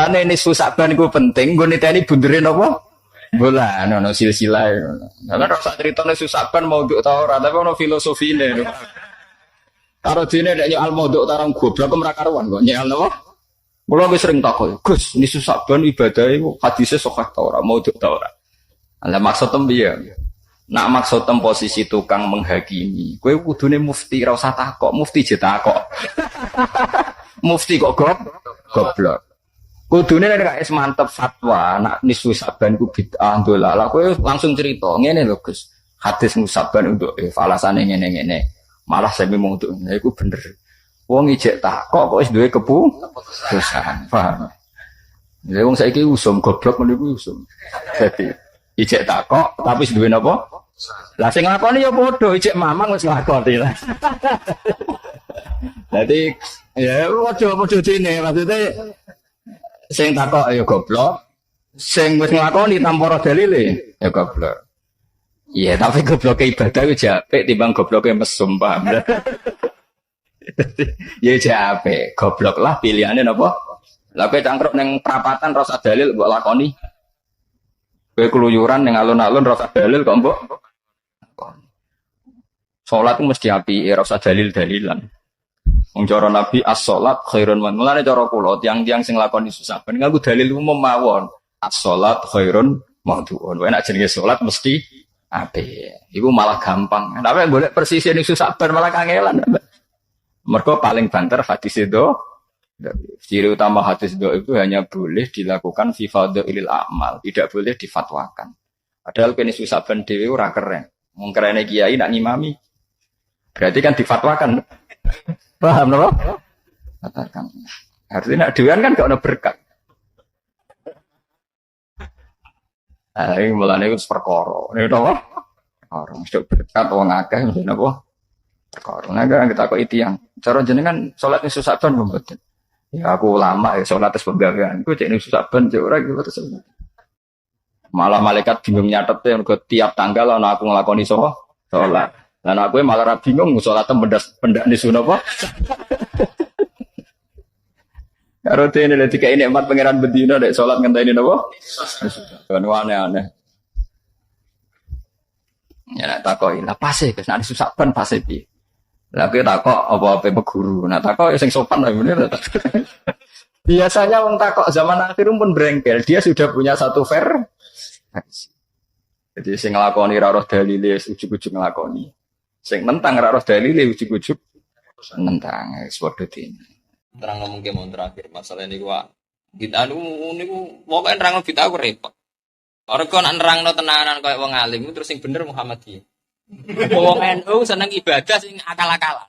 Mulane ini Saban iku penting, nggo niteni bundere napa? Bulan ono silsilah. Karena rasa ceritane Saban maudhu ta ora, tapi ono filosofine. Karo dene nek nyal maudhu ta orang goblok ora karuan kok nyal napa? Mula wis sering takok, Gus, ini Saban ibadah iku hadise sahih ta ora, maudhu ta ora. Lah maksud piye? Nak maksud posisi tukang menghakimi, kowe kudune mufti, ora usah takok, mufti je takok. Mufti kok goblok. Kudune nek wis mantep fatwa, nak nisfu Saban ku bid'ah ndolalah, kowe langsung cerita, ngene lho Gus. Hadis Saban untuk falasane ngene-ngene. Malah semi untuk iku bener. Wong ijek takok kok wis duwe keputusan. Paham? Lha wong saiki usum goblok meniku usum. Dadi ijek takok tapi wis duwe napa? Lah sing nglakoni ya padha ijek mamang wis nglakoni lah. Dadi ya padha dene maksudnya sing takok ya goblok, sing wis nglakoni tanpa ora dalile ya goblok. Iya, tapi gobloke ibadah ku japek timbang gobloke mesum, paham. Ya japek, goblok lah pilihane napa? Lah kowe cangkruk ning prapatan rasa dalil mbok lakoni. Kowe keluyuran ning alun-alun rasa dalil kok mbok. Salat ku mesti apike, rasa dalil-dalilan. Wong cara Nabi as-salat khairun man. Mulane cara kula tiyang-tiyang sing lakoni susah ben nganggo dalil umum mawon. As-salat khairun maudhu'un. Wae nek jenenge salat mesti apik. Iku malah gampang. Tapi golek persisih ning susah ben malah kangelan. Mergo paling banter hadis itu. Ciri utama hadis itu hanya boleh dilakukan fi fadhilil a'mal, tidak boleh difatwakan. Padahal kene susah ben dhewe ora keren. Wong kerene kiai nak ngimami. Berarti kan difatwakan. Paham napa? Katakan. Artinya nak dhewean kan gak ono berkat. Ini mulane iku perkara. Niku napa? Perkara mesti berkat wong akeh mesti napa? Perkara. Nek kita kok tiyang, cara jenengan salat ning susah ben mboten. Ya aku ulama ya salat tes penggawean. Ku cek ning susah ben cek ora gitu terus. Malah malaikat bingung nyatete mergo tiap tanggal ana aku nglakoni salat. Lan aku malah ra bingung salat pendak nisu napa? Karo dene lek dikai nikmat pangeran bedino nek salat ngenteni napa? Kan aneh-aneh. Ya nek takoki, lah pase Gus, nek susah ben pase piye? Lah kowe takok apa-apa guru. Nek takok ya sing sopan wae bener. Biasanya wong takok zaman akhir pun brengkel, dia sudah punya satu versi. Jadi sing nglakoni ra roh dalile ujug-ujug nglakoni. Sing nentang ra roh dalile ujug-ujug nentang wis padha dene. Terang ngomong ke mau terakhir masalah ini gua kita niku pokoknya terang kita aku repot. Orang kau nak nerang no tenanan kayak wong alim terus yang bener Muhammadiyah. Wong NU seneng ibadah sing akal-akalan.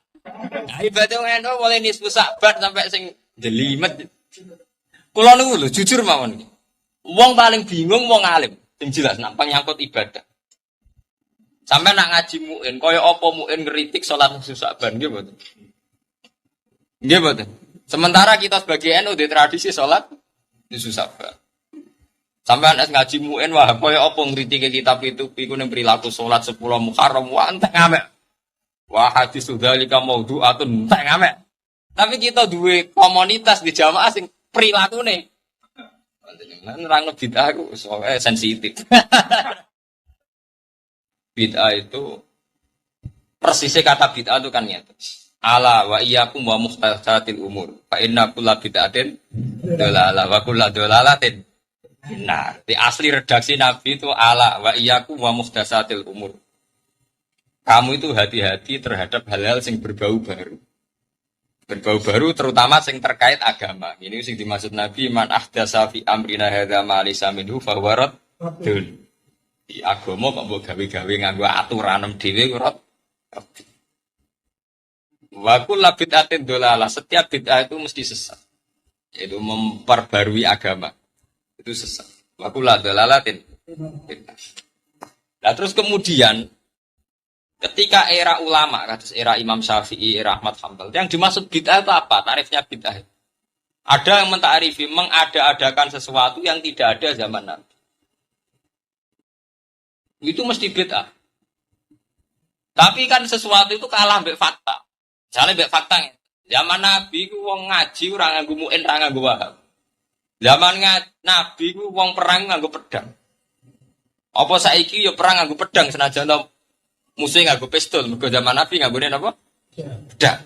Nah, ibadah wong NU mulai nisfu Saban sampai sing jelimet. Kulo niku lho jujur mawon iki. Wong paling bingung wong alim sing jelas nak nyangkut ibadah. Sampai nak ngaji muin kaya apa muin ngritik salat nisfu Saban nggih mboten. Nggih mboten. Sementara kita sebagai NU di tradisi sholat nisfu Saban. Sampai anak ngaji muin wah koyo apa ngritike kitab itu iku ning perilaku sholat 10 Muharram wah entek ngamek. Wah hadis dzalika maudhu'atun entek ngamek. Tapi kita duwe komunitas di jamaah sing prilakune. Nerangno bid'ah ku sensitif. Bid'ah itu persisnya kata bid'ah itu kan nyata. Ala wa iyyakum wa muhdatsatil umur. Fa inna kulla bid'atin dalalah wa kullu dalalatin benar. Di asli redaksi Nabi itu ala wa iyyakum wa muhdatsatil umur. Kamu itu hati-hati terhadap hal-hal yang berbau baru. Berbau baru terutama yang terkait agama. Ini sing dimaksud Nabi man ahdatsa fi amrina hadza ma laysa minhu fa huwa raddun. Di agama kok mbok gawe-gawe nganggo aturan dhewe kok wa kullu bid'atin dolalah, setiap bid'ah itu mesti sesat. Yaitu memperbarui agama. Itu sesat. Wa kullu dolalatin bid'ah. Nah, terus kemudian ketika era ulama, kados era Imam Syafi'i, era Ahmad Hanbal, yang dimaksud bid'ah itu apa? Tarifnya bid'ah. Ada yang mentarifi mengada-adakan sesuatu yang tidak ada zaman Nabi. Itu mesti bid'ah. Tapi kan sesuatu itu kalah mbek fakta. Misalnya mbek fakta zaman Nabi ku wong ngaji ora nganggo muin ora nganggo wahab. Zaman Nabi ku wong perang nganggo pedang. Apa saiki ya perang nganggo pedang senajan to musuh nganggo pistol. Mergo zaman Nabi nganggone napa? Pedang.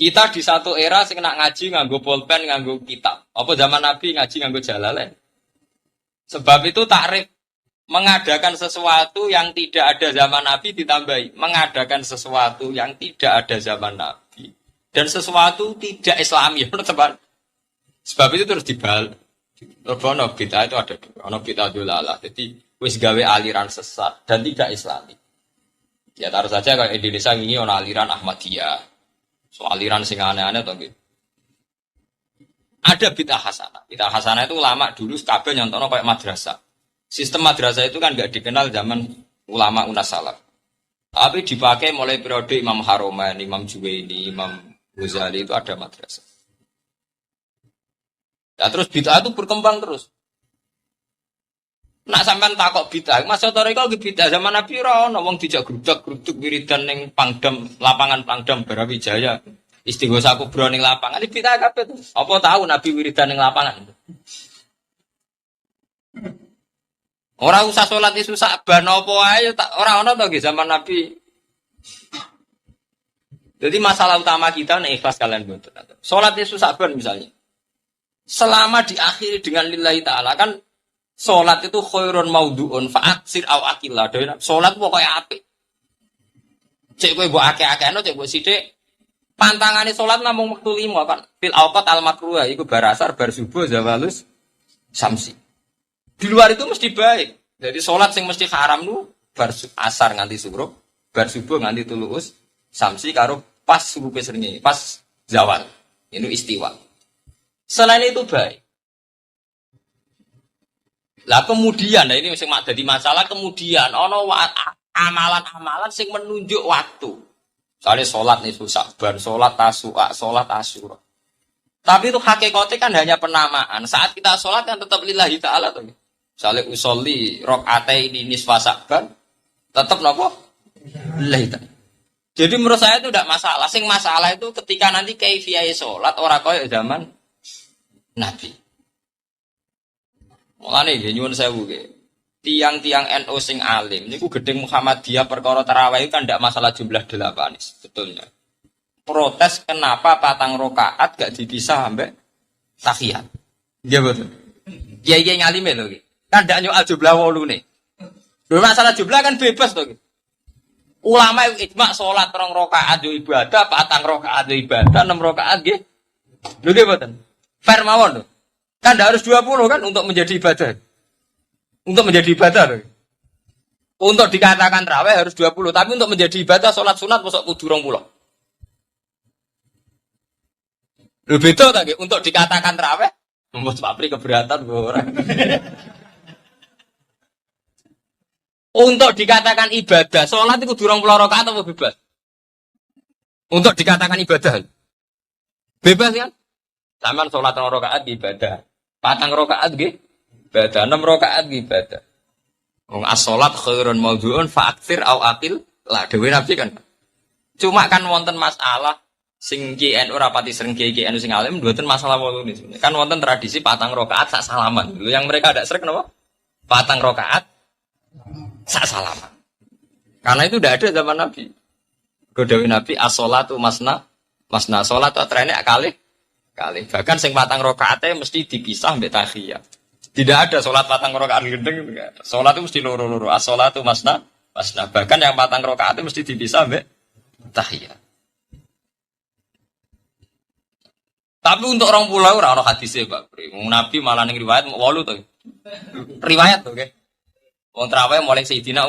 Kita di satu era sing nak ngaji nganggo pulpen, nganggo kitab. Apa zaman Nabi ngaji nganggo jalalain? Sebab itu takrif mengadakan sesuatu yang tidak ada zaman Nabi ditambahi. Mengadakan sesuatu yang tidak ada zaman Nabi. Dan sesuatu tidak Islami. Sebab itu terus dibalik. Ono bid'ah itu ada dua. Ono bid'ah dolalah. Jadi wis gawe aliran sesat dan tidak Islami. Ya taruh saja kalau Indonesia ini ono aliran Ahmadiyah. So aliran sing aneh-aneh to gitu. Ada bid'ah hasanah. Bid'ah hasanah itu ulama dulu kabeh nyontono kayak madrasah. Sistem madrasah itu kan enggak dikenal zaman ulama unas salaf. Tapi dipakai mulai periode Imam Haroman, Imam Juwaini, Imam Ghazali itu ada madrasah. Ya terus bid'ah itu berkembang terus. Nak sampean takok bid'ah, masa toreko ki bid'ah zaman Nabi ora ono wong dijak gruduk-gruduk wiridan ning Pangdam, lapangan Pangdam Brawijaya. Istighosa kubra ning lapangan iki bid'ah kabeh to. Apa tahu Nabi wiridan ning lapangan? Ora usah salat isu Sa'ban apa ae ora ono to nggih zaman Nabi. Jadi masalah utama kita nek ikhlas kalian mboten. Salat isu Sa'ban misalnya. Selama diakhiri dengan lillahi ta'ala kan salat itu khairun maudhu'un fa'aksir au akillah. Salat pokoke apik. Cek kowe mbok akeh-akehno cek mbok sithik. Pantangane salat namung wektu 5 kan. Fil awqat al makruh iku bar asar bar subuh zawalus samsi. Di luar itu mesti baik. Jadi salat sing mesti haram lu bar asar nganti subuh, bar subuh nganti tuluus samsi karo pas subuh srengenge, pas zawal. Ini istiwa. Selain itu baik. Lah kemudian, nah ini sing jadi masalah kemudian ono amalan-amalan sing menunjuk waktu. Misalnya sholat nih Sa'ban, sholat Tasu'a, sholat Asyura. Tapi itu hakikatnya kan hanya penamaan. Saat kita sholat kan tetap lillahi ta'ala tuh. Misalnya usolli rok'ataini nisfa Sa'ban, tetap nopo lillahi ta'ala. Jadi menurut saya itu tidak masalah. Sing masalah itu ketika nanti kaifiyah sholat orang kaya zaman Nabi. Mulane nggih nyuwun sewu nggih. Tiang-tiang NU sing alim niku gedeng Muhammadiyah perkara tarawih kan ndak masalah jumlah 8 sebetulnya. Protes kenapa patang rakaat gak dipisah sampai tahiyat. Nggih betul. Kiai-kiai ngalime lho nggih. Kan ndak nyoal jumlah 8 nih. Lho masalah jumlah kan bebas to nggih. Ulama ijma salat 2 rakaat yo ibadah, patang rakaat yo ibadah, 6 rakaat nggih. Lho nggih mboten. Fair mawon lho. Kan tidak harus 20 kan untuk menjadi ibadah. Untuk menjadi ibadah. Untuk dikatakan tarawih harus 20. Tapi untuk menjadi ibadah sholat sunat masuk kudu 20. Lebih beda tak? Untuk dikatakan tarawih. Membuat papri keberatan. Untuk dikatakan ibadah. Sholat itu kudu 20 rakaat atau bebas? Untuk dikatakan ibadah. Bebas kan? Sampeyan sholat 2 rakaat ibadah. Patang rakaat nggih ibadah, 6 rakaat nggih ibadah. Wong as-shalat khairun maudhu'un fa'aktsir au aqil. Lah dhewe Nabi kan. Cuma kan wonten masalah sing KNU rapati sering KNU sing alim mboten masalah wolu ini sebenarnya. Kan wonten tradisi patang rakaat sak salaman. Lho yang mereka ada sering napa? Patang rakaat sak salaman. Karena itu tidak ada zaman Nabi. Godawi Nabi as-shalatu masna salat trene kalih. Bahkan sing patang rakaate mesti dipisah mbek tahiyat. Tidak ada salat patang rakaat gendeng itu enggak ada. Salat itu mesti loro-loro. As-shalatu masna. Bahkan yang patang rakaate mesti dipisah mbek tahiyat. Tapi untuk orang pulau ora ono hadise, Pak. Nabi malah ning riwayat 8 to. Riwayat to, nggih. Wong traweh mulai Sayyidina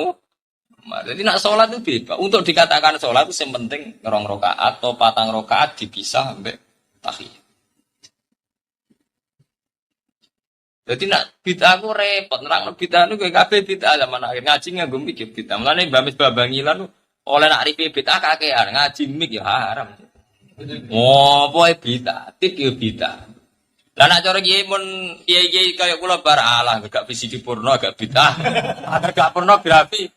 jadi nak salat itu bebas. Untuk dikatakan salat itu yang penting 2 rakaat atau patang rakaat dipisah mbek tahiyat. Jadi nak bid'ah aku repot, nerang bid'ah itu kabeh bid'ah zaman akhir ngaji nganggo mikir bid'ah. Mulane Mbak Babangilan oleh nak ripe bid'ah kakean, ngaji mik ya haram. Oh, boy bid'ah, tik ya bid'ah. Lah nak cara kiye mun kiye-kiye kaya kula bar Allah gak visi purna gak bid'ah. Ada gak pornografi.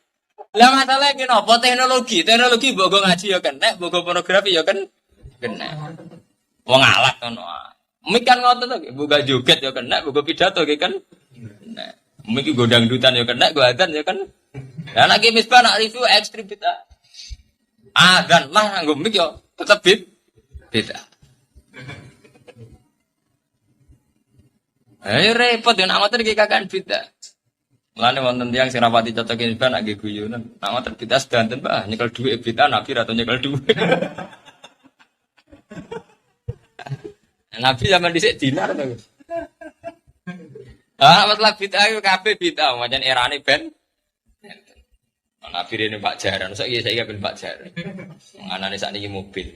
Lah masalah iki napa teknologi mbok go ngaji ya kena, mbok go pornografi ya kena. Wong alat ngono. Mik kan ngoten to, buka joget ya kena, buka pidato ya kan. Nah, mik go dangdutan ya kena, go adzan ya kan. Lah nek misbah nak review ekstrim bid'ah. Adzan lah nggo mik yo tetep bid'ah. Repot ya nak ngoten iki kakan bid'ah. Mulane wonten tiyang sing rapati cocok misbah nak nggih guyonan. Nak ngoten bid'ah sedanten Pak, nyekel dhuwit bid'ah nabi ra tau nyekel dhuwit. Nabi zaman dhisik dinar to. Masalah bid'ah itu kabeh bid'ah, macam erane ben. Nabi rene Pak Jaran, saiki ben Pak Jaran. Anane sakniki mobil.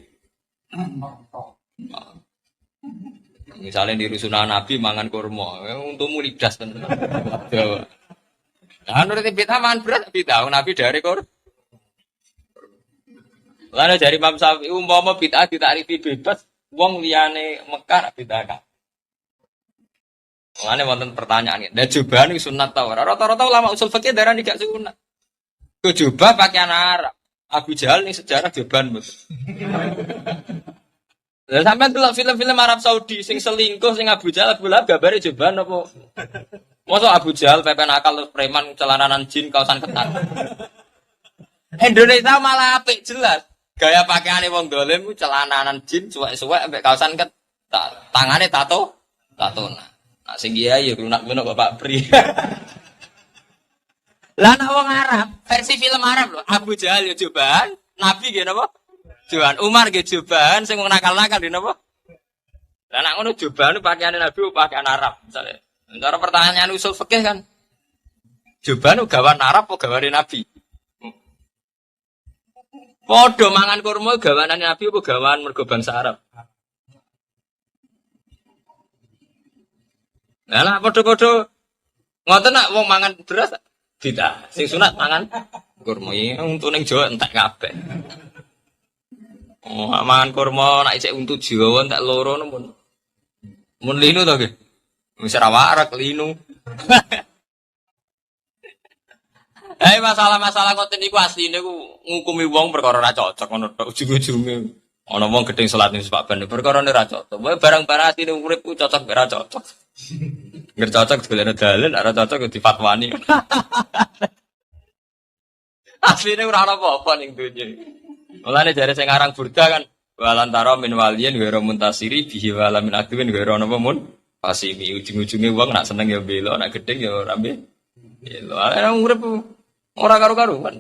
Misalnya di rusunan Nabi mangan kurma, untukmu lidas tenan. Jawa. Nah, nurut bid'ah mangan berat bid'ah, Nabi dari kur. Lalu dari Imam Syafi'i umpama bid'ah ditarifi bebas, wong liyane Mekah bid'ah kan. Mulane wonten pertanyaan, "Lah jubahan iki sunat ta ora?" Rata-rata ulama usul fikih darani gak sunat. Ku jubah pakaian Arab. Abu Jahal ning sejarah jubahan betul. Lah sampean delok film-film Arab Saudi sing selingkuh sing Abu Jahal gambare jubahan apa? Mosok Abu Jahal pepen akal terus preman celananan jin kaosan ketat. Indonesia malah apik jelas. Gaya pakaiane wong dolim ku celananan jin suwek-suwek ambek kaosan ketat. Tangane tatona. Nah, sing kiai ya lunak-lunak Bapak Pri. Lah nek wong Arab, versi film Arab lho, Abu Jahal ya jubahan, Nabi nggih napa? Jubahan, Umar nggih jubahan, sing nakal-nakal nggih napa? Lah nek ngono jubahan pakaiane Nabi pakaian Arab, misale. Cara pertanyaan usul fikih kan. Jubahan gawan Arab apa gawane Nabi? Padha mangan kurma gawanane Nabi apa gawan mergo bangsa Arab? Lah padha-padha ngoten nak wong mangan beras bid'ah. Sing sunat mangan kurma iki untu ning Jawa entek kabeh. Oh, mangan kurma nek isih untu Jawa entek loro mun. Mun linu to nggih. Wis ora warak linu. Masalah-masalah ngoten niku asline ku ngukumi wong perkara ora cocok ngono tok ujug-ujuge. Ana wong gedeng salat ning Pak Ben perkara ora cocok. Wae barang-barang asline urip ku cocok ora cocok. Nggak cocok sebenarnya dalil, ada cocok di fatwani. Aslinya ora apa-apa ning dunya. Mulane jare sing aran burda kan walantara min waliyin wa muntasiri bihi wala min adwin wa napa mun pasimi ujung-ujunge wong nak seneng ya bela, nak gedeng ya ora bela. Ana urip ora karo-karuan.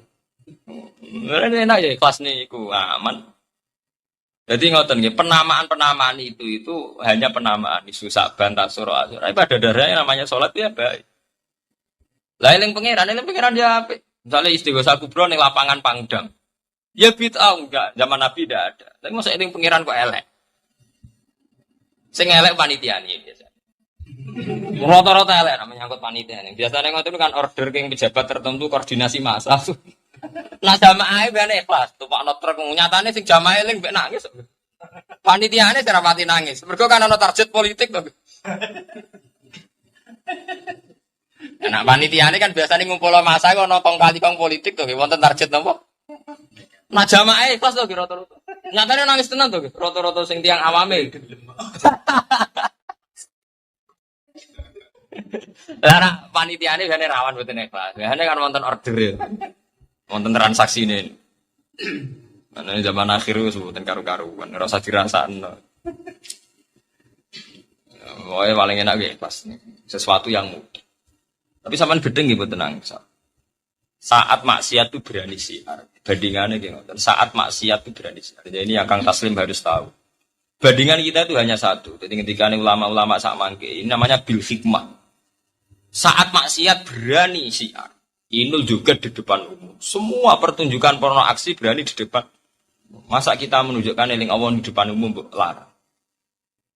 Mulane enak ya kelas niku aman. Jadi ngoten nggih, penamaan itu hanya penamaan isu Sa'ban Tasyura. Pada dasarnya namanya salat ya baik. Lah eling pangeran dia apik. Misale istighosa kubra ning lapangan Pangdam. Ya bid'ah enggak, zaman Nabi ndak ada. Tapi mosok eling pangeran kok elek. Sing elek panitiane biasa. Rata-rata elek namanya angkut panitiane. Biasanya ngoten kan order king pejabat tertentu koordinasi massa. Nah jamaah ben ikhlas, tupakno truk nyatane sing jamaah eling mbek nangis. Panitiane ora pati nangis. Mergo kan ana target politik to. Nah panitiane kan biasanya ngumpul massa ana kong kali kong politik to, wonten target napa? Nah jamaah ikhlas to rata-rata. Nyatane nangis tenan to, rata-rata sing tiyang awame. Lah panitiane ben rawan mboten ikhlas. Biasane kan wonten order. Wonten transaksi ini. Ana zaman akhir wis mboten karu-karuan, ora usah dirasakno. Wae paling enak nggih pas sesuatu yang mudah. Tapi sampean gedeng nggih mboten tenang. Saat maksiat itu berani siar. Bandingannya nggih ngoten. Saat maksiat itu berani siar. Jadi ini yang Kang Taslim harus tahu. Bandingan kita itu hanya satu. Jadi ketika ulama-ulama sak mangke, ini namanya bil hikmah. Saat maksiat berani siar. Inul juga di depan umum. Semua pertunjukan porno aksi berani di depan. Masa kita menunjukkan eling Allah di depan umum larang.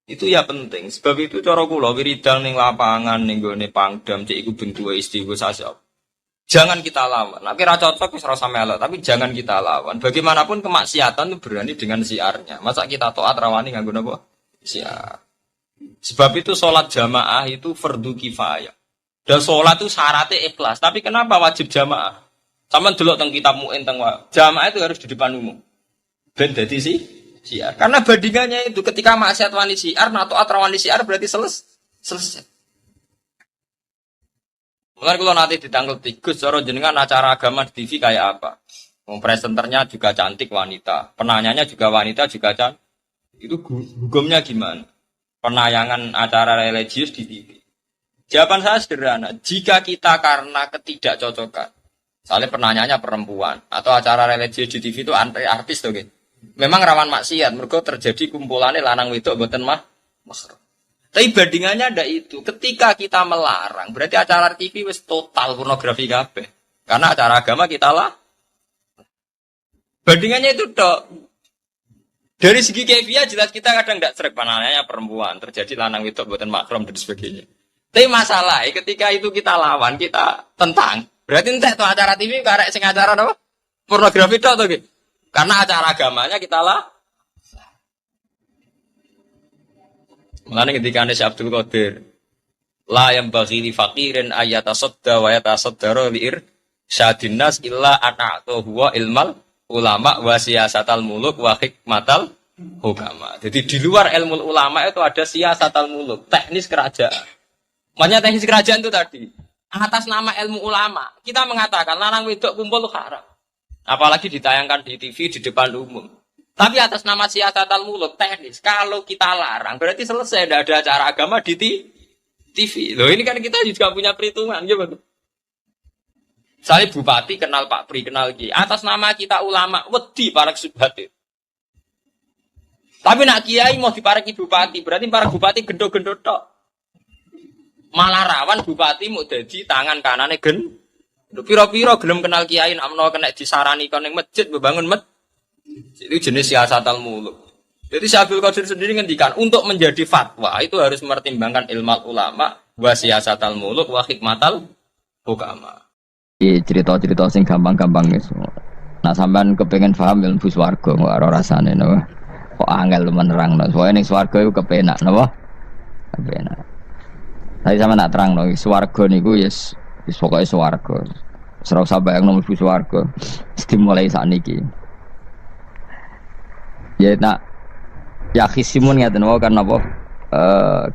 Itu ya penting. Sebab itu cara kula wiridan ning lapangan ning gone Pangdam cek iku bentuke istighosa. Jangan kita lawan. Nek ora cocok wis ora usah melok, tapi jangan kita lawan. Bagaimanapun kemaksiatan itu berani dengan siarnya. Masa kita taat rawani nganggo napa? Siar. Sebab itu salat jamaah itu fardu kifayah. Dan sholat itu syaratnya ikhlas. Tapi kenapa wajib jamaah? Sama dulu tentang kitab mu'in tentang jamaah itu harus di depan umum. Ben dadi sih siar. Karena bandingannya itu ketika maksiat wani siar, atau atrawani siar berarti selesai. Mulai kalau nanti ditangkap tikus, cara jenengan acara agama di TV kayak apa? Presenternya juga cantik wanita, penanyanya juga wanita juga cantik. Itu hukumnya gimana? Penayangan acara religius di TV. Jawaban saya sederhana. Jika kita karena ketidakcocokan, misalnya penanyanya perempuan atau acara religius di TV itu artis tuh, gitu. Memang rawan maksiat. Mereka terjadi kumpulannya lanang wedok mboten mahram. Tapi bandingannya ada itu. Ketika kita melarang, berarti acara TV wis total pornografi kabeh. Karena acara agama kita lah. Bandingannya itu dok. Dari segi kefiah jelas kita kadang tidak serek panahnya perempuan, terjadi lanang wedok mboten mahram dan sebagainya. Tapi masalah ketika itu kita lawan, kita tentang. Berarti entek tuh acara TV karek sing acara apa? Pornografi tok to gitu. Karena acara agamanya kita lah. Mulane ketika Syekh Abdul Qadir la yang bagi li faqirin ayatasadda wa yatasaddara li irsyadin nas illa ata'tu huwa ilmal ulama wa siyasatal muluk wa hikmatal hukama. Jadi di luar ilmu ulama itu ada siyasatal muluk, teknis kerajaan. Makanya teknis kerajaan itu tadi atas nama ilmu ulama kita mengatakan lanang wedok kumpul haram. Apalagi ditayangkan di TV di depan umum. Tapi atas nama siyasatal muluk teknis kalau kita larang berarti selesai, tidak ada acara agama di TV. Loh ini kan kita juga punya perhitungan gitu. Saya bupati kenal Pak Pri, kenal Ki. Atas nama kita ulama, wedi para subhat. Tapi nak kiai mau dipareki bupati, berarti para bupati gendho-gendho tok. Malah rawan bupati mau jadi tangan kanane gen. Piro-piro gelem kenal kiai, amno kena disarani kon ning masjid membangun masjid. Itu jenis siasatal muluk. Jadi Syekh Abdul Qadir sendiri ngendikan untuk menjadi fatwa itu harus mempertimbangkan ilmu ulama, wa siasatal muluk, wa hikmatal hukama. Cerita-cerita sing gampang-gampang wis. Nah sampean kepengin paham ilmu swarga kok ora rasane napa. Kok angel menerangno. Soale ning swarga iku kepenak napa? Kepenak. Tapi sampean nak terangno swarga niku wis pokoke swarga. Ora usah bayangno mlebu swarga. Dimulai sakniki. Ya nak ya khisimun ngaten wae kan napa?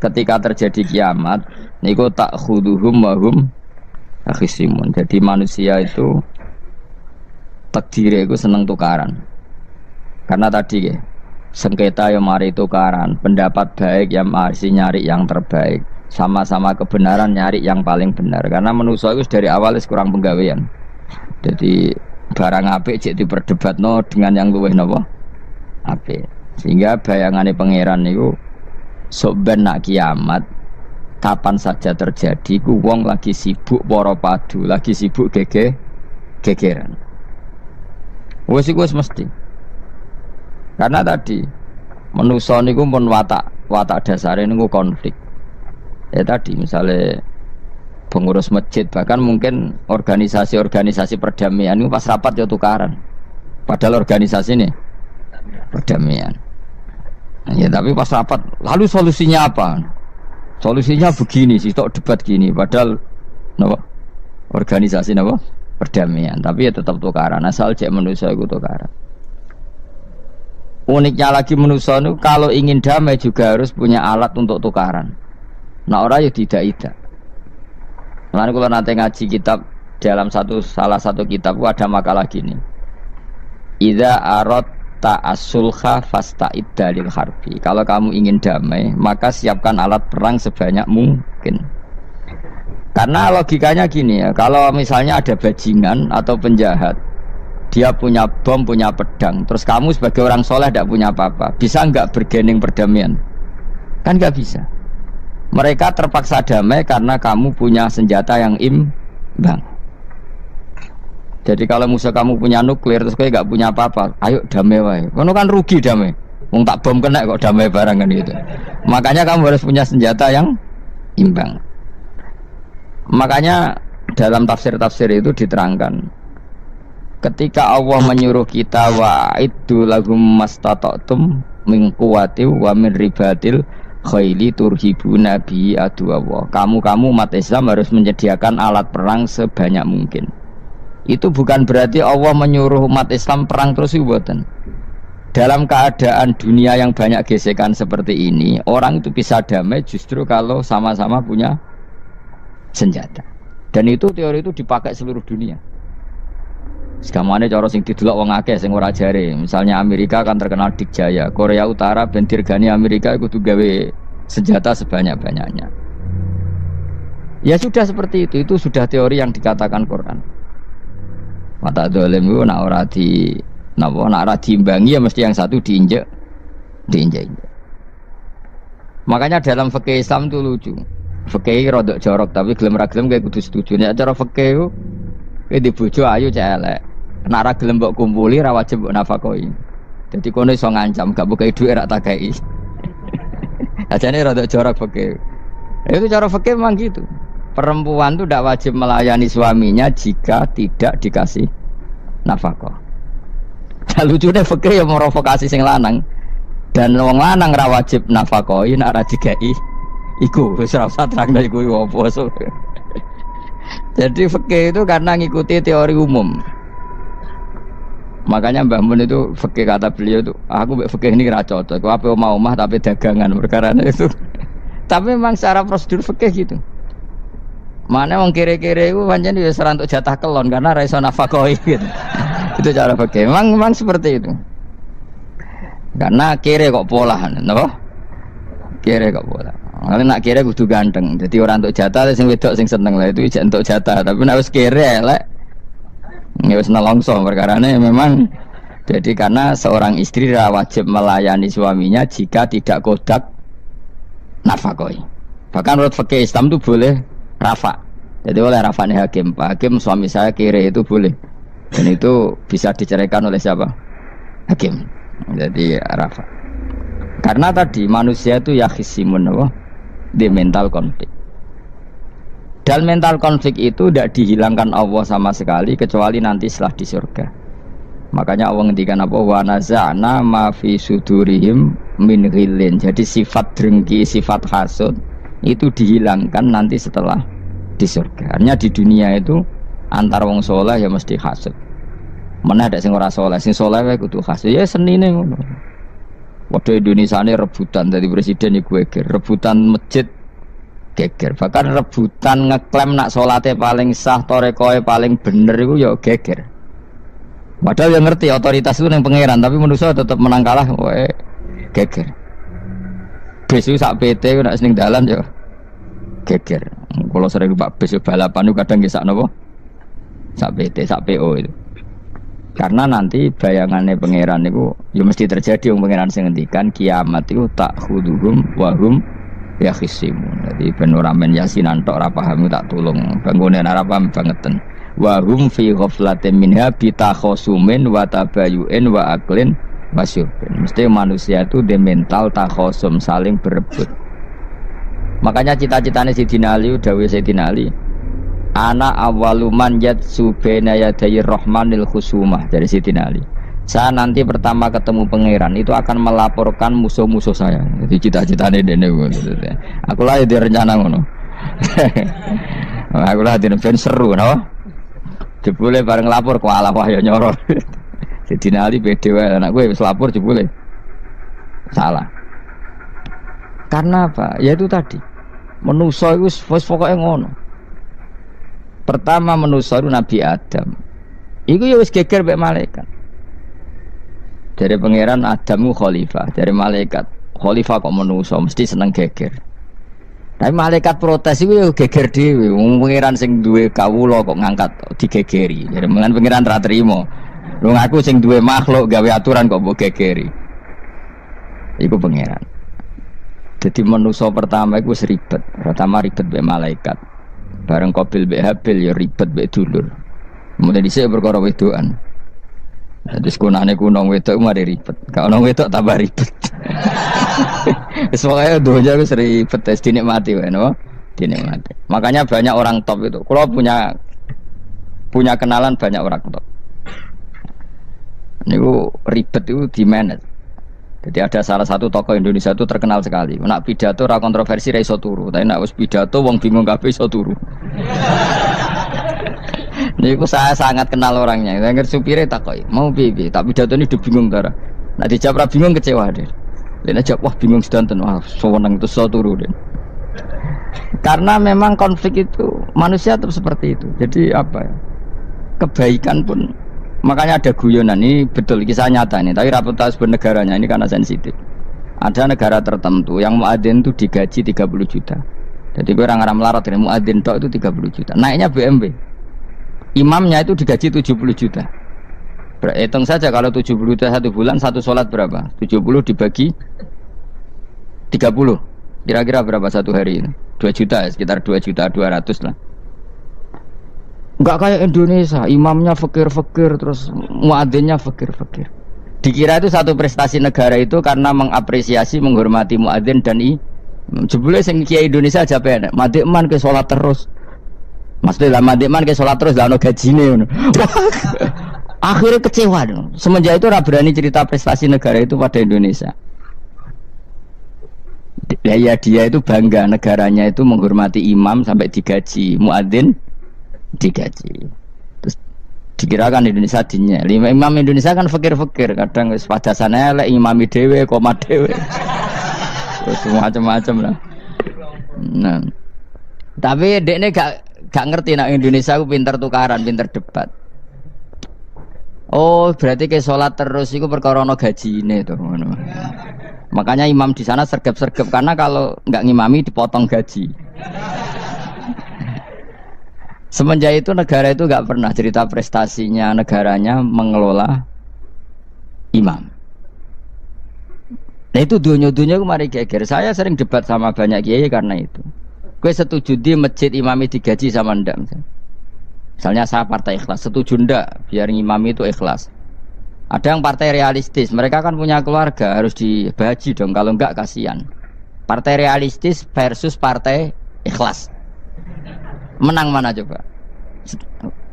Ketika terjadi kiamat niku tak khuduhum wa hum akhisimun. Jadi manusia itu takdir itu seneng tukaran. Karena tadi sengketa yang mari tukaran, pendapat baik yang masih nyari yang terbaik, sama-sama kebenaran nyari yang paling benar. Karena manusia itu dari awal kurang penggawean. Jadi barang apik cek diperdebatno dengan yang luwih napa? Apik. Sehingga bayangannya pangeran niku sok ben nak kiamat kapan saja terjadi, ku wong lagi sibuk para padu, lagi sibuk gegeran. Wes iku wis mesti. Karena tadi manusa niku pun watak dasare niku konflik. Ya tadi misalnya pengurus masjid bahkan mungkin organisasi perdamaian itu pas rapat ya tukaran. Padahal organisasi ini perdamaian. Nah, ya tapi pas rapat lalu solusinya apa? Solusinya begini sih, tok debat gini. Padahal, napa? Organisasi napa? Perdamaian. Tapi ya tetap tukaran. Asal cek manusia itu tukaran. Uniknya lagi manusia itu kalau ingin damai juga harus punya alat untuk tukaran. Nah orang ya tidak. Lalu kalau nanti ngaji kitab dalam salah satu kitab ada makalah gini. Idza arad ta'asulha fasta'id dalil harbi. Kalau kamu ingin damai, maka siapkan alat perang sebanyak mungkin. Karena logikanya gini ya, kalau misalnya ada bajingan atau penjahat, dia punya bom, punya pedang, terus kamu sebagai orang soleh tidak punya apa-apa, bisa nggak bergening perdamaian? Kan nggak bisa. Mereka terpaksa damai karena kamu punya senjata yang imbang. Jadi kalau musuh kamu punya nuklir terus kayak gak punya apa-apa, ayo damai wae. Kono kan rugi damai. Wong tak bom kena kok damai barang kan gitu. Makanya kamu harus punya senjata yang imbang. Makanya dalam tafsir-tafsir itu diterangkan ketika Allah menyuruh kita wa'iddu lahum mastata'tum min quwwati wa min ribatil khaili turhibuna bi aduwwa. Kamu umat Islam harus menyediakan alat perang sebanyak mungkin. Itu bukan berarti Allah menyuruh umat Islam perang terus mboten. Dalam keadaan dunia yang banyak gesekan seperti ini, orang itu bisa damai justru kalau sama-sama punya senjata. Dan itu teori itu dipakai seluruh dunia. Segamane cara sing didelok wong akeh sing ora jare. Misalnya Amerika kan terkenal dikjaya, Korea Utara ben dirgani Amerika kudu gawe senjata sebanyak-banyaknya. Ya sudah seperti itu sudah teori yang dikatakan Quran. Mata dolim itu nak ora di napa nak ora diimbangi ya mesti yang satu diinjek. Makanya dalam fikih Islam itu lucu. Fikih rodok jorok tapi gelem ra gelem kayak kudu setuju. Nek cara fikih ku di bojo ayu cek elek. Nek ra gelem mbok kumpuli ra wajib mbok nafakoi. Dadi kono iso ngancam gak buka dhuwit ra tak kei. Ajane rodok jorok fikih. Itu cara fikih memang gitu. Perempuan itu tidak wajib melayani suaminya jika tidak dikasih nafkah. Nah, lucunya fikih yang merovokasi sing lanang dan wong lanang ra wajib nafkahi nek ra dikai iku wis ora usah terangno iku opo. Jadi fikih itu karena ngikuti teori umum. Makanya Mbah Mun itu fikih kata beliau itu, aku mbek fikih ini ra cocok. Aku apa omah tapi dagangan perkara itu. Tapi memang secara prosedur fikih gitu. Mana wong kere-kere itu pancen wis ora entuk jatah kelon karena ra iso nafkahi gitu. Itu cara fikih. Memang seperti itu. Karena kere kok pola, napa? Kere kok pola. Kalau nak kere kudu ganteng. Jadi orang entuk jatah sing wedok sing seneng lah itu ijek entuk jatah. Tapi nek wis kere elek ya wis nelongso perkarane memang. Jadi karena seorang istri wajib melayani suaminya jika tidak kodak nafkahi. Bahkan menurut fikih Islam itu boleh rafa. Jadi oleh rafanya hakim. Pak Hakim suami saya kere itu boleh. Dan itu bisa diceraikan oleh siapa? Hakim. Jadi rafa. Karena tadi manusia itu ya khisimun di mental konflik. Dan mental konflik itu tidak dihilangkan Allah sama sekali kecuali nanti setelah di surga. Makanya Allah ngendikan apa? Wa naza'na ma fi sudurihim min ghillin. Jadi sifat drengki, sifat hasud itu dihilangkan nanti setelah di surga. Artinya di dunia itu antar wong soleh ya mesti hasud. Mana ada sing ora soleh, sing soleh wae kudu hasud. Ya senine ngono. Waktu Indonesia ini rebutan dari presiden iku geger, rebutan masjid geger. Bahkan rebutan ngeklaim nak salate paling sah, torekoe paling bener iku ya geger. Padahal yang ngerti otoritas itu yang pangeran, tapi manusia tetap menang kalah, wae geger. Besu sak PT nak seneng dalan ya geger. Kalau sering Pak besu balapan itu kadang kisah nopo sak PT, sak PO itu. Karena nanti bayangannya pangeran itu ya mesti terjadi yang pangeran sing ngendikan kiamat itu tak khuduhum wahum ya khisimun. Jadi penuramen yasinan tok ora paham tak tulung bangunan ora paham bangeten. Wahum fi ghaflatin minha bitakhasumin wa tabayu'in wa aklin wasyurbin. Mesti manusia itu de mental takhasum saling berebut. Makanya cita-citanya Sayyidina Ali dawuh Sayyidina Ali ana awaluman yatsu baina yadayir rahmanil khusumah dari Sayyidina Ali. Saya nanti pertama ketemu pangeran itu akan melaporkan musuh-musuh saya. Jadi cita-citanya dene gitu. Aku lah di rencana ngono. Aku lah di ben seru no. Jebule bareng lapor ku ala wah ya nyoro. Sayyidina Ali pede wae anak gue wis lapor jebule. Salah. Karena apa? Ya itu tadi. Manusa iku wis pokoke ngono. Pertama manusia itu Nabi Adam. Iku ya wis geger mek malaikat. Dari pangeran Adam itu khalifah, dari malaikat khalifah kok manusia mesti seneng geger. Tapi malaikat protes itu ya geger dhewe. Wong pangeran sing duwe kawula kok ngangkat digegeri. Jadi mengan pangeran ra trimo. Wong aku sing duwe makhluk gawe aturan kok mbok gegeri. Iku pangeran. Jadi manusia pertama itu ribet. Pertama ribet mek malaikat. Bareng Qabil mbek Habil ya ribet mbek dulur. Kemudian dhisik perkara wedokan. Jadi sekunane kunong wedok mari ribet. Kalau nong wedok tambah ribet. Semuanya doanya wis ribet wis dinikmati wae no. Dinikmati. Makanya banyak orang top itu. Kalau punya kenalan banyak orang top. Niku ribet itu di manage. Jadi ada salah satu tokoh Indonesia itu terkenal sekali. Nak pidato ra kontroversi ra iso turu, tapi nak wis pidato wong bingung kabeh iso turu. Niku saya sangat kenal orangnya. Saya ngerti supire takoki, "Mau piye?" Tak pidato ini udah bingung cara. Nah dijawab ra bingung kecewa deh. Lena jawab wah bingung sedanten wah sewenang itu so turu deh. Karena memang konflik itu manusia tetap seperti itu. Jadi apa ya? Kebaikan pun makanya ada guyonan ini betul kisah nyata ini. Tapi reputasi bernegaranya ini karena sensitif. Ada negara tertentu yang muadzin itu digaji 30 juta. Jadi orang-orang melarat ini muadzin tok itu 30 juta. Naiknya BMW. Imamnya itu digaji 70 juta. Hitung saja kalau 70 juta satu bulan satu sholat berapa? 70 dibagi 30. Kira-kira berapa satu hari ini? 2 juta ya, sekitar 2 juta 200 lah. Enggak kayak Indonesia, imamnya fakir-fakir terus muadzinnya fakir-fakir. Dikira itu satu prestasi negara itu karena mengapresiasi, menghormati muadzin dan jebule sing kiai Indonesia aja penak. Madekman ke sholat terus. Maksudnya lah madekman ke sholat terus lah ono gajine ngono. Akhirnya kecewa dong. Semenjak itu ora berani cerita prestasi negara itu pada Indonesia. Ya dia itu bangga negaranya itu menghormati imam sampai digaji, muadzin digaji. Terus dikirakan Indonesia dinya. Imam Indonesia kan fakir-fakir, kadang wis padasane elek imami dhewe, koma dhewe. Terus macam-macam lah. Nah. Tapi dekne gak ngerti nek Indonesia ku pinter tukaran, pinter debat. Oh, berarti ke sholat terus itu perkara ono gajine to ngono. Makanya imam di sana sergap-sergap karena kalau nggak ngimami dipotong gaji. Semenjak itu negara itu nggak pernah cerita prestasinya negaranya mengelola imam. Nah itu dunia-dunia kemarin geger. Saya sering debat sama banyak kiai karena itu. Gue setuju di masjid imami digaji sama ndak. Misalnya saya partai ikhlas, setuju ndak biar ngimami itu ikhlas. Ada yang partai realistis, mereka kan punya keluarga, harus dibaji dong, kalau enggak kasihan. Partai realistis versus partai ikhlas. Menang mana coba?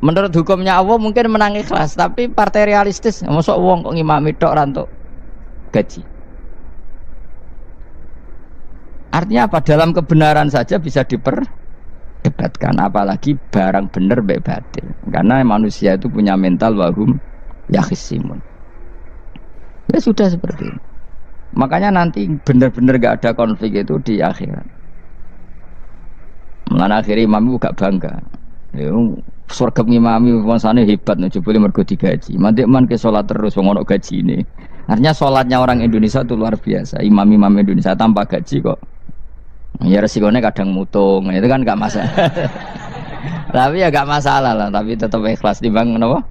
Menurut hukumnya Allah mungkin menang ikhlas, tapi partai realistis, masuk uang kok ngimami tok rantuk gaji. Artinya apa? Dalam kebenaran saja bisa diperdebatkan, apalagi barang bener mbek batil. Karena manusia itu punya mental wahum yakhisimun. Ya sudah seperti ini. Makanya nanti benar-benar gak ada konflik itu di akhirat. Mulane akhirnya imam gak bangga. Ya surga ngimami mangsane hebat nek jebule mergo digaji. Mandek-man ke salat terus wong ono gajine. Artinya salatnya orang Indonesia itu luar biasa. Imam-imam Indonesia tanpa gaji kok. Ya resikonya kadang mutung, itu kan gak masalah. Tapi ya gak masalah lah, tapi tetap ikhlas timbang kenapa?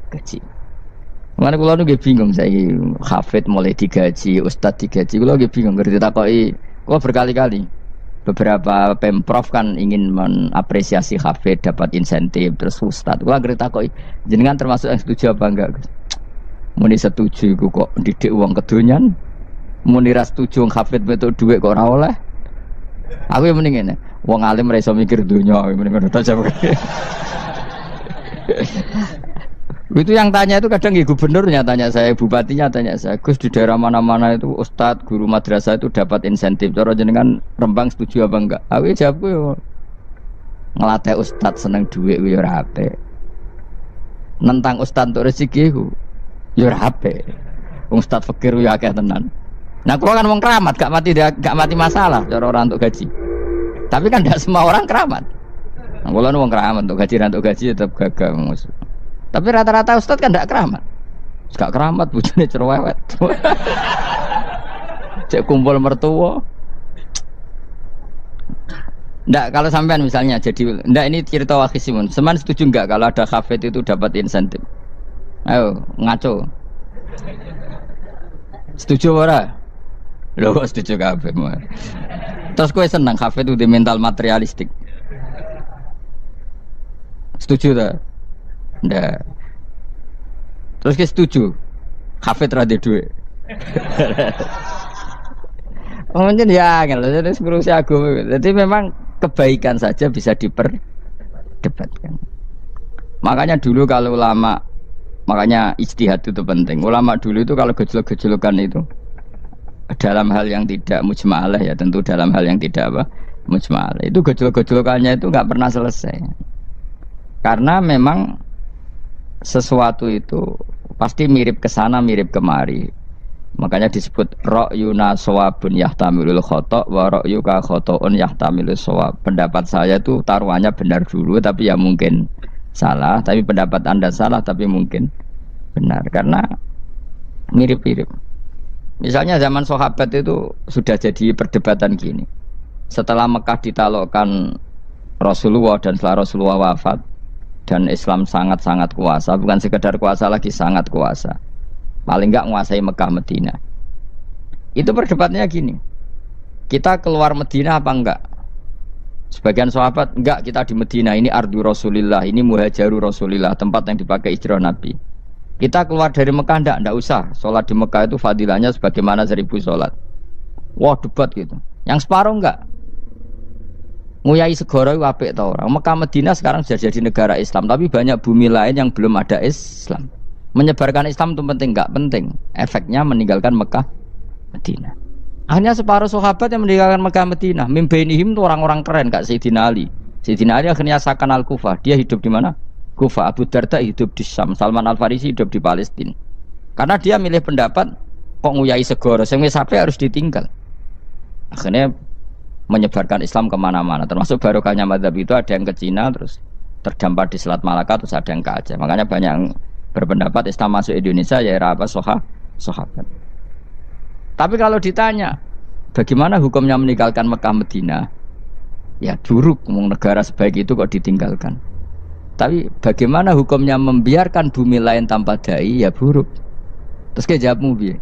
Gaji. Mana kalau nu bingung saya hafid mulai digaji, ustad digaji, kalau bingung ngerti takoki. Kalau berkali-kali beberapa pemprov kan ingin mengapresiasi hafid dapat insentif terus ustad. Kalau ngerti takoki jenengan termasuk yang setuju apa enggak? Muni setuju kok didik uang kedonyan. Muni ra setuju hafid metu dhuwit kok ora oleh. Aku yang mending ini, wong alim ra iso mikir dunya, mending ngono ta jawab. Itu yang tanya itu kadang gubernurnya tanya saya, bupatinya tanya saya, Gus di daerah mana-mana itu ustadz, guru madrasah itu dapat insentif. Cara jenengan Rembang setuju apa enggak? Aku jawabku yo ngelatih ustadz seneng duit yo ora apik. Nentang ustadz untuk rezeki ku yo ora apik. Wong ustadz fakir yo akeh tenan. Nah, kalau kan wong keramat, gak mati masalah cara orang untuk gaji. Tapi kan tidak semua orang keramat. Nah, kalau wong keramat untuk gaji tetap gagal. Tapi rata-rata ustad kan tidak keramat. Gak keramat, bujune cerewet. Cek kumpul mertua. Ndak kalau sampean misalnya jadi ndak ini cerita wakhisimun. Seman setuju enggak kalau ada hafid itu dapat insentif? Ayo ngaco. Setuju ora? Lho kok setuju kabeh. Terus kowe seneng hafid itu di mental materialistik. Setuju ta? Ndak. Terus kowe setuju hafid ra di duwe. Mungkin ya kan jadi ngurusi agama. Jadi memang kebaikan saja bisa diperdebatkan. Makanya dulu kalau ulama, makanya ijtihad itu penting. Ulama dulu itu kalau gejolak-gejolakan itu dalam hal yang tidak mujma'alah ya, tentu dalam hal yang tidak apa mujma'alah. Itu gejolak-gejolakannya itu nggak pernah selesai. Karena memang sesuatu itu pasti mirip ke sana, mirip kemari. Makanya disebut ra'yuna shawabun yahtamilul khata' wa ra'yuka khata'un yahtamilus shawab. Pendapat saya itu taruhannya benar dulu tapi ya mungkin salah, tapi pendapat Anda salah tapi mungkin benar karena mirip-mirip. Misalnya zaman sahabat itu sudah jadi perdebatan gini. Setelah Mekah ditaklukkan Rasulullah dan setelah Rasulullah wafat dan Islam sangat-sangat kuasa, bukan sekedar kuasa lagi, sangat kuasa. Paling enggak menguasai Mekah Medina. Itu perdebatannya gini. Kita keluar Medina apa enggak? Sebagian sahabat enggak, kita di Medina, ini ardu Rasulillah, ini muhajaru Rasulillah, tempat yang dipakai hijrah Nabi. Kita keluar dari Mekah enggak usah. Sholat di Mekah itu fadilahnya sebagaimana 1000 sholat. Wah, debat gitu. Yang separuh enggak. Nguyai segoro itu apik ta ora. Mekah Medina sekarang sudah jadi negara Islam, tapi banyak bumi lain yang belum ada Islam. Menyebarkan Islam itu penting enggak? Penting. Efeknya meninggalkan Mekah Medina. Hanya separuh sahabat yang meninggalkan Mekah Medina. Mimbainihim itu orang-orang keren, Kak Sayyidina Ali. Sayyidina Ali akhirnya Sakan Al-Kufah. Dia hidup di mana? Kufah. Abu Darda hidup di Syam. Salman Al-Farisi hidup di Palestina. Karena dia milih pendapat kok nguyai segoro, sing wis sampai harus ditinggal. Akhirnya menyebarkan Islam kemana-mana. Termasuk barokahnya madzhab itu ada yang ke Cina, terus terdampar di Selat Malaka, terus ada yang ke Aceh. Makanya banyak yang berpendapat Islam masuk Indonesia ya era apa sahabat. Tapi kalau ditanya bagaimana hukumnya meninggalkan Mekah Medina, ya buruk. Negara sebaik itu kok ditinggalkan. Tapi bagaimana hukumnya membiarkan bumi lain tanpa dai, ya buruk. Terus kayak jawabmu piye?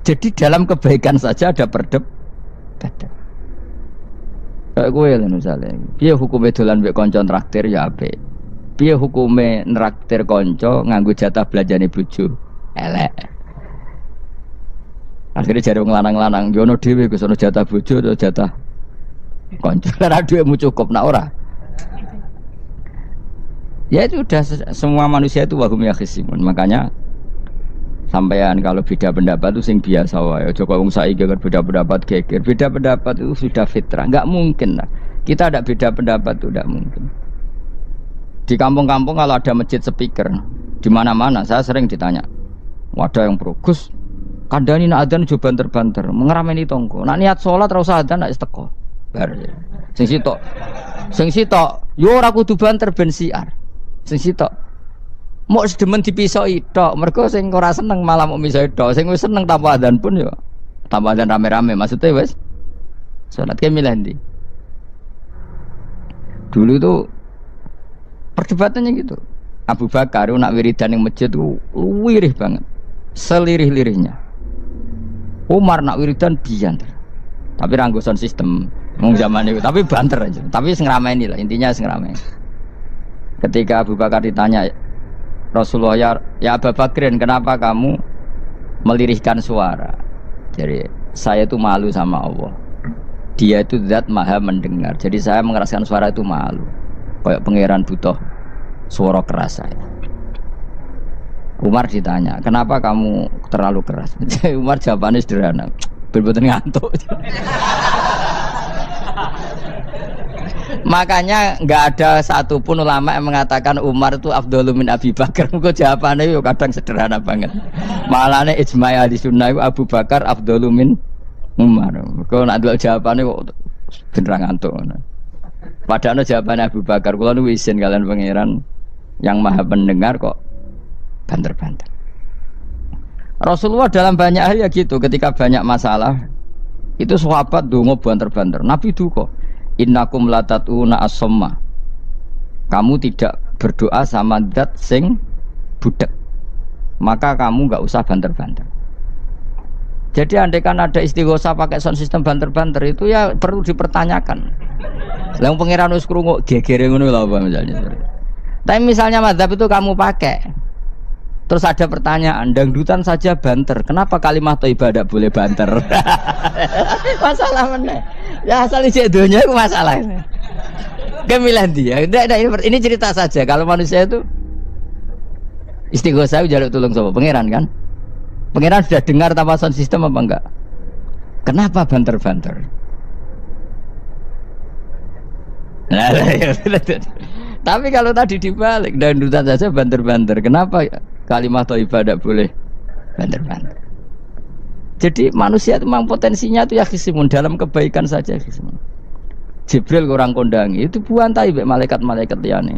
Jadi dalam kebaikan saja ada perdebatan. Kayak gue lah misalnya, piye hukumnya dolan mbek kanca traktir ya apik. Piye hukume nraktir konco nganggo jatah belanjane bojo elek. Akhirnya jare wong lanang-lanang yo ono dhewe Gus ono jatah bojo atau jatah konco. Ora duwemu cukup nak ora. Ya itu udah semua manusia itu wahum yakhisimun. Makanya sampean kalau beda pendapat itu sing biasa wae. Aja kok wong saiki kan beda pendapat geger. Beda pendapat itu sudah fitrah. Enggak mungkin lah. Kita ada beda pendapat itu enggak mungkin. Di kampung-kampung kalau ada masjid speaker di mana-mana saya sering ditanya, wadah yang progus, kandani nak adzan juga banter-banter, mengerameni tonggo. Nak niat sholat ora usah adzan nak teko. Bar. Sing sitok, yo ora kudu banter ben siar. Sing sitok. Mok sedemen dipisoi tok, mergo sing ora seneng malah mok misoi tok. Sing wis seneng tanpa adzan pun yo tanpa adzan rame-rame. Maksudnya wis salat ke milih ndi. Dulu tuh perdebatannya gitu. Abu Bakar nak wiridan yang masjid itu wirih banget, selirih-lirihnya. Umar nak wiridan bianter, tapi ranggosan sistem mung zaman itu, tapi banter aja. Tapi sengramain lah, intinya sengramain. Ketika Abu Bakar ditanya Rasulullah, ya Abu Bakrin, kenapa kamu melirihkan suara? Jadi saya itu malu sama Allah. Dia itu zat maha mendengar. Jadi saya mengeraskan suara itu malu. Kayak pangeran butuh suara keras saya. Umar ditanya, kenapa kamu terlalu keras? Umar jawabannya sederhana, bener-bener ngantuk. Makanya nggak ada satupun ulama yang mengatakan Umar itu afdhalu min Abi Bakar. Kok jawabannya yo kadang sederhana banget. Malahnya ijma' ahli sunnah itu Abu Bakar afdhalu min Umar. Kok nak delok jawabannya kok bener ngantuk. Padahal jawabannya Abu Bakar, kula nu isin kalian pangeran yang maha pendengar kok banter-banter. Rasulullah dalam banyak hal ya gitu, ketika banyak masalah itu sahabat donga banter-banter. Nabi duka, innakum latatuna as-samma. Kamu tidak berdoa sama zat sing budak. Maka kamu enggak usah banter-banter. Jadi andaikan ada istighosah pakai sound system banter-banter itu ya perlu dipertanyakan. Lah pangeran wis krungu gegere ngono lho apa misalnya. Tapi misalnya mazhab itu kamu pakai. Terus ada pertanyaan, dangdutan saja banter. Kenapa kalimat thayyibah tidak boleh banter? Masalah meneh. Ya asal isi donya itu masalah. Kemilan dia. Ini cerita saja kalau manusia itu istighosah jaluk tulung sapa? Pangeran kan? Pangeran sudah dengar tanpa sound system apa enggak? Kenapa banter-banter? Tapi kalau tadi dibalik dangdutan saja banter-banter. Kenapa Kalimat thayyibah tidak boleh banter-banter. Jadi manusia itu memang potensinya itu ya khisimun, dalam kebaikan saja khisimun. Jibril kurang kondangi itu buantai mbek malaikat-malaikat liyane.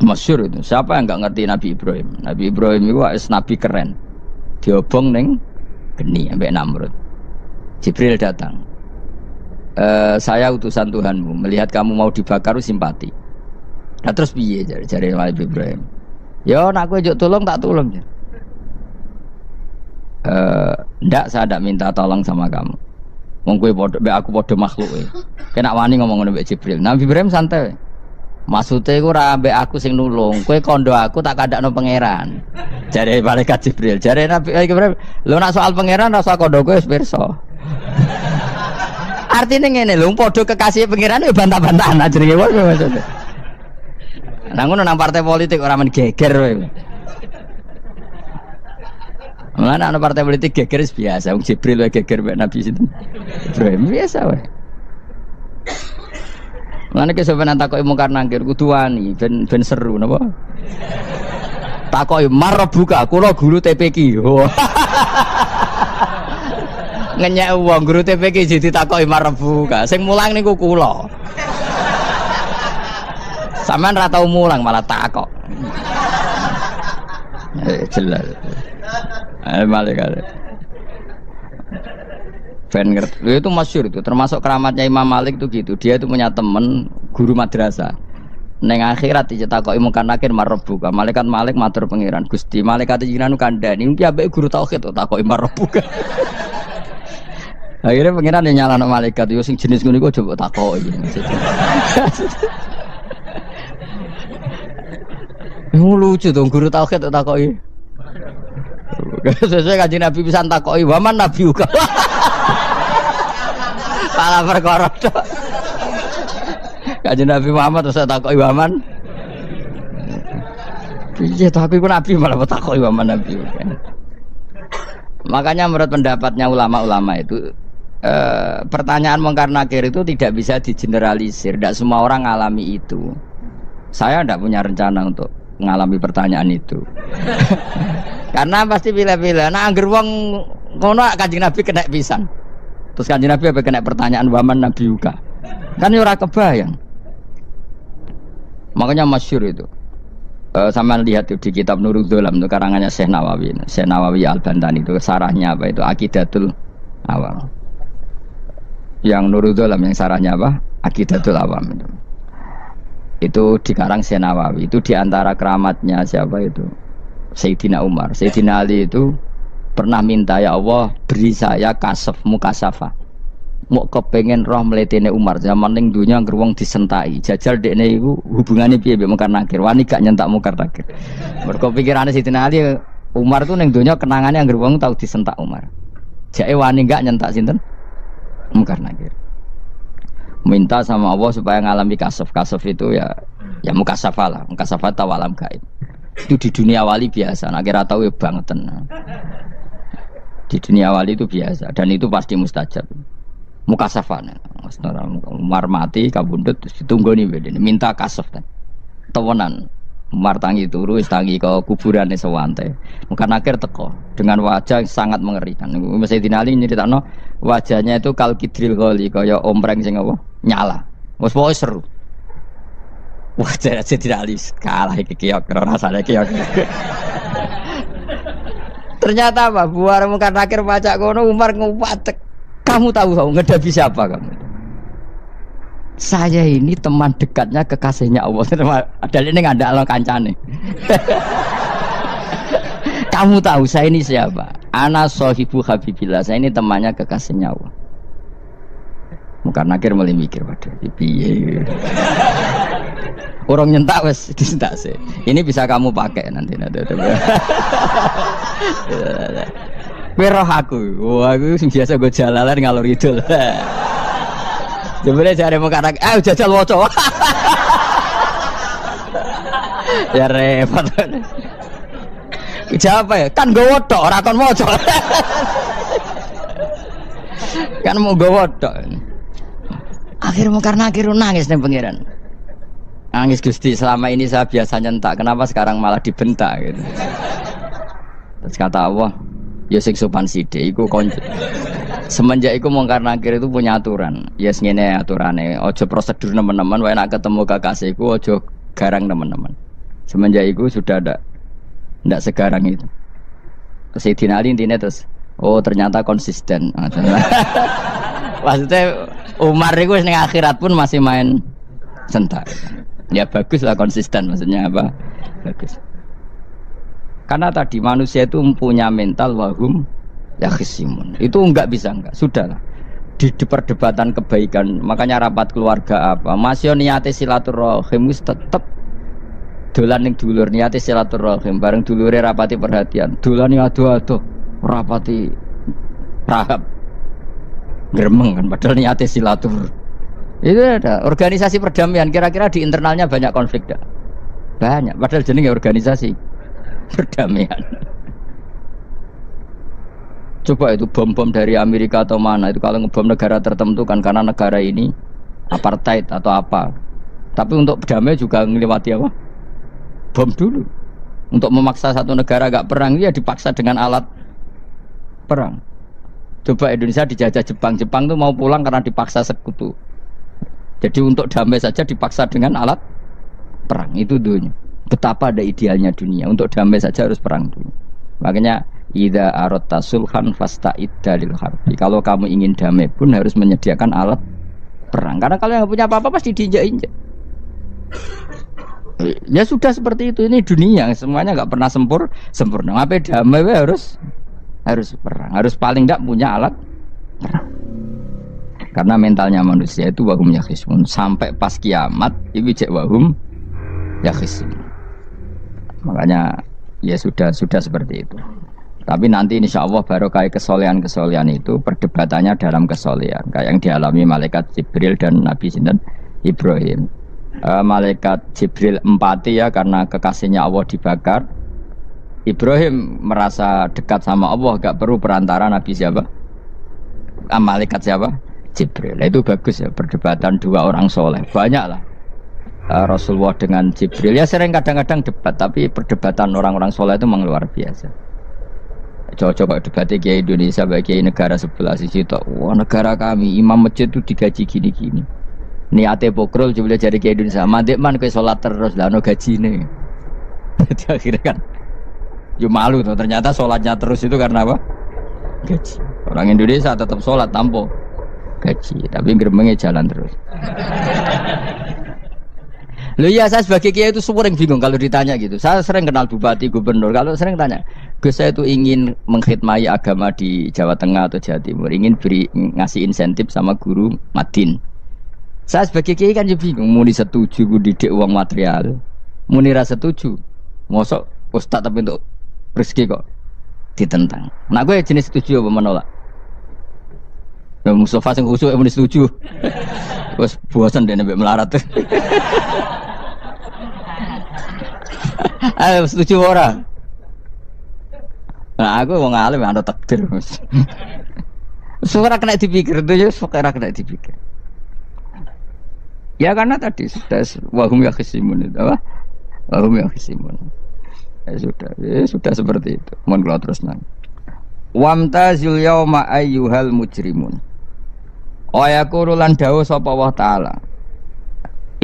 Masyhur itu. Siapa yang enggak ngerti Nabi Ibrahim? Nabi Ibrahim itu wis nabi keren. Diobong ning geni mbek Namrud. Jibril datang. Saya utusan Tuhanmu, melihat kamu mau dibakar simpati. Nah terus piye jare Nabi Ibrahim? Ya nak kowe njuk tolong tak tolong ya. Ndak, saya ndak minta tolong sama kamu. Wong kowe padha mbek aku padha makhluke. Kena wani ngomong ngono mbek Jibril. Nabi Ibrahim santai. Maksude iku ora mbek aku sing nulung. Kowe kandha aku tak kandakno pangeran. Jare malaikat Jibril. Jare Nabi Ibrahim, lho nak soal pangeran ora usah kandha kowe wis pirsa. Artine ngene lho, padha kekasih pangeran yo bantah-bantahan jenenge wae maksudnya. Nah ngono nang partai politik ora men geger kowe. Mana anak partai politik geger biasa, Wong Jibril wae geger mbek Nabi sinten. Ibrahim biasa wae. Mana ke sampeyan takoki mungkar nangkir kudu wani ben seru napa? Takoki marbuka kula guru TPQ. Ngenyek wong guru TPQ jadi takoki marbuka. Sing mulang niku kula. Sampeyan ra tau mulang malah takok. Jelas. Malaikat. Ben ngerti. Itu masyhur itu, termasuk keramatnya Imam Malik itu gitu. Dia itu punya teman guru madrasah. Neng akhirat dicetakoki mungkar nakir marbuka. Malaikat Malik matur pangeran, Gusti, malaikat jenengan kandhani iki ambek guru tauhid takoki marbuka. Akhirnya pangeran yang nyalano malaikat yo sing jenis ngono iku coba takoki. Lucu dong guru tauhid takoki. Sesuai Kanjeng Nabi pisan takoki waman nabi uga. Pala perkara tok. Kanjeng Nabi Muhammad terus takoki waman. Piye to aku nabi malah takoki waman nabi uga. Makanya menurut pendapatnya ulama-ulama itu pertanyaan mungkar nakir itu tidak bisa digeneralisir. Tidak semua orang ngalami itu. Saya tidak punya rencana untuk mengalami pertanyaan itu. Karena pasti bila-bila nah angger wong ngono Kanjeng Nabi kena pisan. Terus Kanjeng Nabi apa kena pertanyaan waman nabi uga. Kan ora kebayang. Makanya masyhur itu. Sampean lihat itu di kitab Nurul Dzolam itu karangannya Syekh Nawawi. Syekh Nawawi Al-Bantani itu sarahnya apa itu Aqidatul Awam. Yang Nurul Dzolam yang sarahnya apa? Aqidatul Awam itu. Itu dikarang Syekh Nawawi. Itu diantara keramatnya siapa itu? Sayyidina Umar. Sayyidina Ali itu pernah minta ya Allah beri saya kasaf mukasafah. Mau kepengen roh mletene Umar zaman ning dunya angger wong disentai. Jajal dekne iku hubungane piye mbek mungkar nakir. Wani gak nyentak mungkar nakir. Mergo pikirane Sayyidina Ali Umar tuh ning dunya kenangane angger wong tau disentak Umar. Jake wani gak nyentak sinten? Mungkar nakir. Minta sama Allah supaya ngalami kasaf. Kasaf itu ya mukasafah lah. Mukasafah tawalam gaib. Itu di dunia wali biasa, nah kira tahu ya bangetan. Di dunia wali itu biasa dan itu pasti mustajab. Mukasafan, Umar mati kabundut ditunggu nih bedene minta kasaf kan. Tawanan Umar tangi turu tangi ke kuburan sewante. Mungkin akhir teko dengan wajah yang sangat mengerikan. Mesti dinali nyeritakno wajahnya itu kal kidril ghali kaya ompreng sing apa nyala. Wes pokoke seru. Wajah Sayyidina Ali kalah iki kiok rasane kiok. Ternyata apa? Buar mungkar nakir pacak kono Umar ngupatek. Kamu tahu ngedapi siapa kamu? Saya ini teman dekatnya kekasihnya Allah. Padahal ini nggak ada kancane. Kamu tahu saya ini siapa? Ana sohibu habibillah. Saya ini temannya kekasihnya Allah. Mungkar nakir mulai mikir waduh piye. Orang nyentak wes disentak sih. Ini bisa kamu pakai nanti. Peroh aku. Wah, aku sing biasa gue jalalan ngalor idul. Jebule jare mungkar nakir. Jajal waca. Ya repot. Siapa ya? Kan gue wodok, ora kon waca. Kan mau gue wodok. Akhir mungkar nakir nangis ning pangeran. nangis Gusti, selama ini saya biasa nyentak, kenapa sekarang malah dibentak gitu. Terus kata Allah, ya sing sopan sithik iku konco. Semenjak iku Mungkar Nakir itu punya aturan. Ya ngene aturane, aja prosedur teman-teman, wae nek ketemu kekasihku aja garang teman-teman. Semenjak itu sudah ndak segarang itu. Terus Sayyidina Ali intinya terus, oh ternyata konsisten. Maksudnya Umar itu ning akhirat pun masih main sentak. Ya bagus lah konsisten, maksudnya apa? Bagus. Karena tadi manusia itu mempunyai mental wahum yakhisimun. Itu enggak bisa enggak. Sudahlah. Di perdebatan kebaikan, makanya rapat keluarga apa? Masih niate silaturahim wis tetep dolan ning dulur niate silaturahim bareng dulure rapati perhatian. Dolan ado-ado rapati rahab. Gremeng kan padahal niate silatur. Itu ada organisasi perdamaian, kira-kira di internalnya banyak konflik dah. Banyak, padahal jenenge organisasi perdamaian. Coba itu bom-bom dari Amerika atau mana itu kalau ngebom negara tertentu kan karena negara ini apartheid atau apa. Tapi untuk damai juga ngelewati apa? Bom dulu. Untuk memaksa satu negara agak perang ya dipaksa dengan alat perang. Coba Indonesia dijajah Jepang, Jepang tuh mau pulang karena dipaksa sekutu. Jadi untuk damai saja dipaksa dengan alat perang, itu dunia. Betapa ada idealnya dunia, untuk damai saja harus perang dulu. Makanya idza aradta sulhan fasta'idda lil harbi. Kalau kamu ingin damai pun harus menyediakan alat perang. Karena kalau yang punya apa-apa pasti diinjak-injak. Ya sudah seperti itu, ini dunia semuanya nggak pernah sempurna. Apa damai harus perang, harus paling tidak punya alat perang. Karena mentalnya manusia itu wahum yakhisimun. Sampai pas kiamat itu cek wahum yakhisimun. Makanya ya sudah seperti itu. Tapi nanti insya Allah barokah kesolehan itu perdebatannya dalam kesolehan. Kayak yang dialami malaikat Jibril dan Nabi Sinten Ibrahim. Malaikat Jibril empati ya karena kekasihnya Allah dibakar. Ibrahim merasa dekat sama Allah, gak perlu perantara Nabi siapa? Malaikat siapa? Jibril. Itu bagus ya perdebatan dua orang soleh. Banyak lah Rasulullah dengan Jibril. Ya sering kadang-kadang debat, tapi perdebatan orang-orang soleh itu memang luar biasa. Coba debatnya Kiai Indonesia bagi negara sebelah sisi itu. Wah negara kami imam masjid itu digaji gini-gini. Niate pokrol coba jadi Kiai Indonesia. Mandek man ke sholat terus lah no gaji nih. Jadi akhirnya kan ya malu tuh, ternyata sholatnya terus itu karena apa? Gaji. Orang Indonesia tetap sholat tanpa gaji, tapi geremengnya jalan terus. Loh ya, saya sebagai kiai itu sering bingung kalau ditanya gitu. Saya sering kenal bupati, gubernur, kalau sering tanya, Gus saya itu ingin mengkhidmati agama di Jawa Tengah atau Jawa Timur, ingin ngasih insentif sama guru Madin. Saya sebagai kiai kan juga bingung, muni setuju gue didik uang material, muni rasa setuju, mosok ustaz tapi untuk rezeki kok ditentang. Nah gue jenis setuju apa menolak? Ya Mustafa sing khusuk emang setuju. Wes bosan deh nabi melarat. Ayo setuju orang. Nah aku mau ngalim ada takdir. Suara kena dipikir itu ya, suara kena dipikir. Ya karena tadi sudah wahum yakhisimun itu apa? Wahum yakhisimun. Ya sudah seperti itu. Mohon kalau terus nang. Wamtazil yauma ayyuhal mujrimun. Ayaqulu lan dawuh sapa Allah taala.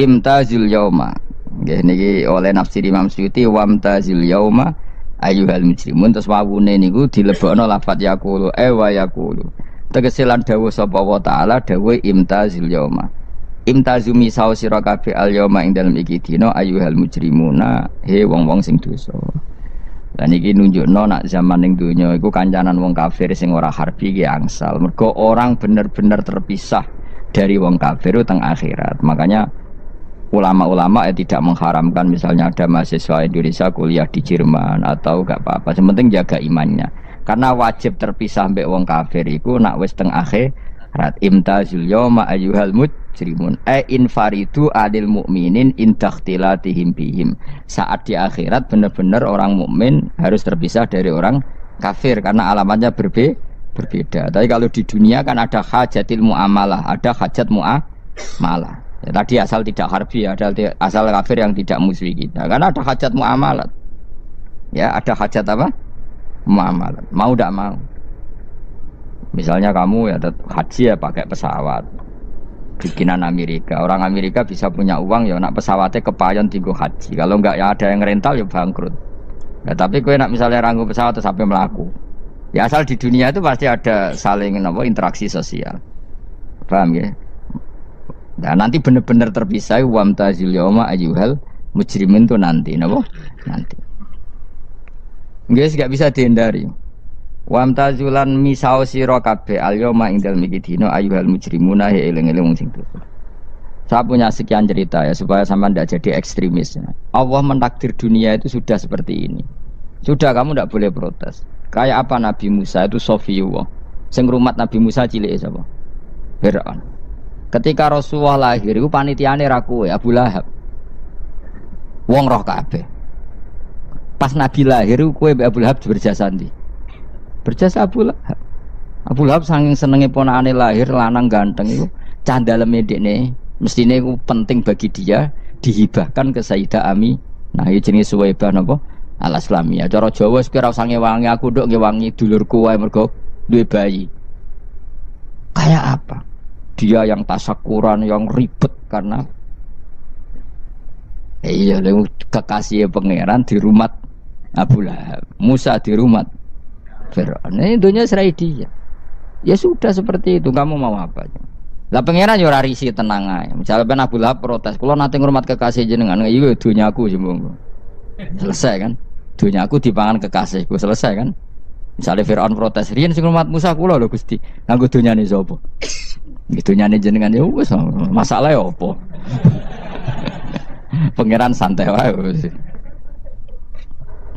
Imtazil yauma. Nggih niki oleh nafsir Imam Suyuti wamtazil yauma ayyuhal mujrimun terus wawune niku dilebokno lafaz yaqulu wa yaqulu. Tegese lan dawuh sapa Allah taala dawuh imtazil yauma. Imtazumi saw sira kabeh al yauma ing dalem iki dina ayyuhal mujrimuna he wong-wong sing dosa. Lah niki nunjukno nak zaman ning donya iku kancanan wong kafir sing ora harbi ki angsal. Mergo orang bener-bener terpisah dari wong kafir teng akhirat. Makanya ulama-ulama tidak mengharamkan misalnya ada mahasiswa Indonesia kuliah di Jerman atau gak apa-apa. Yang penting jaga imannya. Karena wajib terpisah mbek wong kafir iku nak wis teng akhirat. Imtazul yauma ayyuhal mujrimun infaridu adil mukminin indakhtilatihim bihim. Saat di akhirat benar-benar orang mukmin harus terpisah dari orang kafir karena alamatnya berbeda. Tapi kalau di dunia kan ada hajatil muamalah, ada hajat muamalah. Ya, tadi asal tidak harbi, asal kafir yang tidak musuhi kita. Karena ada hajat muamalat. Ya, ada hajat apa? Muamalat. Mau tidak mau. Misalnya kamu ya haji ya pakai pesawat. Bikinan Amerika. Orang Amerika bisa punya uang ya nak pesawatnya kepayon tinggu haji. Kalau enggak ya ada yang rental ya bangkrut. Ya, tapi kue nak misalnya ranggu pesawat terus sampai melaku. Ya asal di dunia itu pasti ada saling interaksi sosial. Paham ya? Nah, nanti benar-benar terpisah wamtazil yauma ayyuhal mujrimin itu nanti, napa? Nanti. Guys, gak bisa dihindari. Wamtazulan misao sira kabeh al yauma indal mikidino ayyuhal mujrimuna ya eling-eling wong sing dosa. Saya punya sekian cerita ya supaya sampean tidak jadi ekstremis. Allah mentakdir dunia itu sudah seperti ini. Sudah kamu tidak boleh protes. Kayak apa Nabi Musa itu Sofiyullah. Sing rumat Nabi Musa cilik sapa? Fir'aun. Ketika Rasulullah lahir itu panitiane ra kowe Abu Lahab. Wong roh kabeh. Pas Nabi lahir kowe mbek Abu Lahab berjasa ndi? Berjasa Abu Lahab. Abu Lahab saking senenge ponakane lahir lanang ganteng itu candaleme dekne mestine iku penting bagi dia dihibahkan ke Sayyidah Ami. Nah, iki jenenge Suwaibah napa? Al-Islamiyah. Cara Jawa wis ora usah ngewangi aku nduk ngewangi dulurku wae mergo duwe bayi. Kayak apa? Dia yang tasakuran, yang ribet karena iya, kekasih pangeran di rumah Abu Lahab, Musa di rumah Fir'aun. Ini dunia serai dia. Ya sudah seperti itu. Kamu mau apa? Lah pangeran yo ora risi tenang ae. Misalnya Abu Lahab protes, "Kula nate ngurmat kekasih jenengan." Iya dunyaku sembung. Selesai kan? Dunyaku dipangan kekasihku, selesai kan? Misalnya Fir'aun protes, "Riyen sing ngurmat Musa kula lho Gusti." Nganggo dunyane sapa? Dunyane jenengan ya wis masalah ya apa? Pangeran santai wae wis.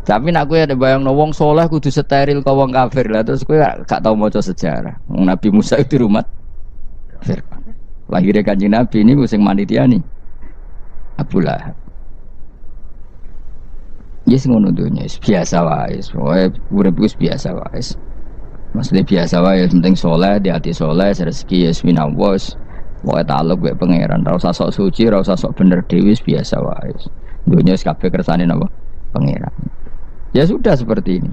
Tapi nak kowe ada bayangno wong soleh kudu steril ka wong kafir lah terus kowe gak tau maca sejarah. Nabi Musa itu rumah Fir'aun. Lahirnya Kanjeng Nabi ini sing manitiani Abu Lahab. Yes ngono dunya biasa wae. Urip wis biasa wae. Maksudnya biasa wae, penting soleh, di hati soleh, rezeki ya minallah. Wae taluk wae pangeran, ora usah sok suci, ora usah sok bener dhewe biasa wae. Dunya wis kabeh kersane napa? Pangeran. Ya sudah seperti ini.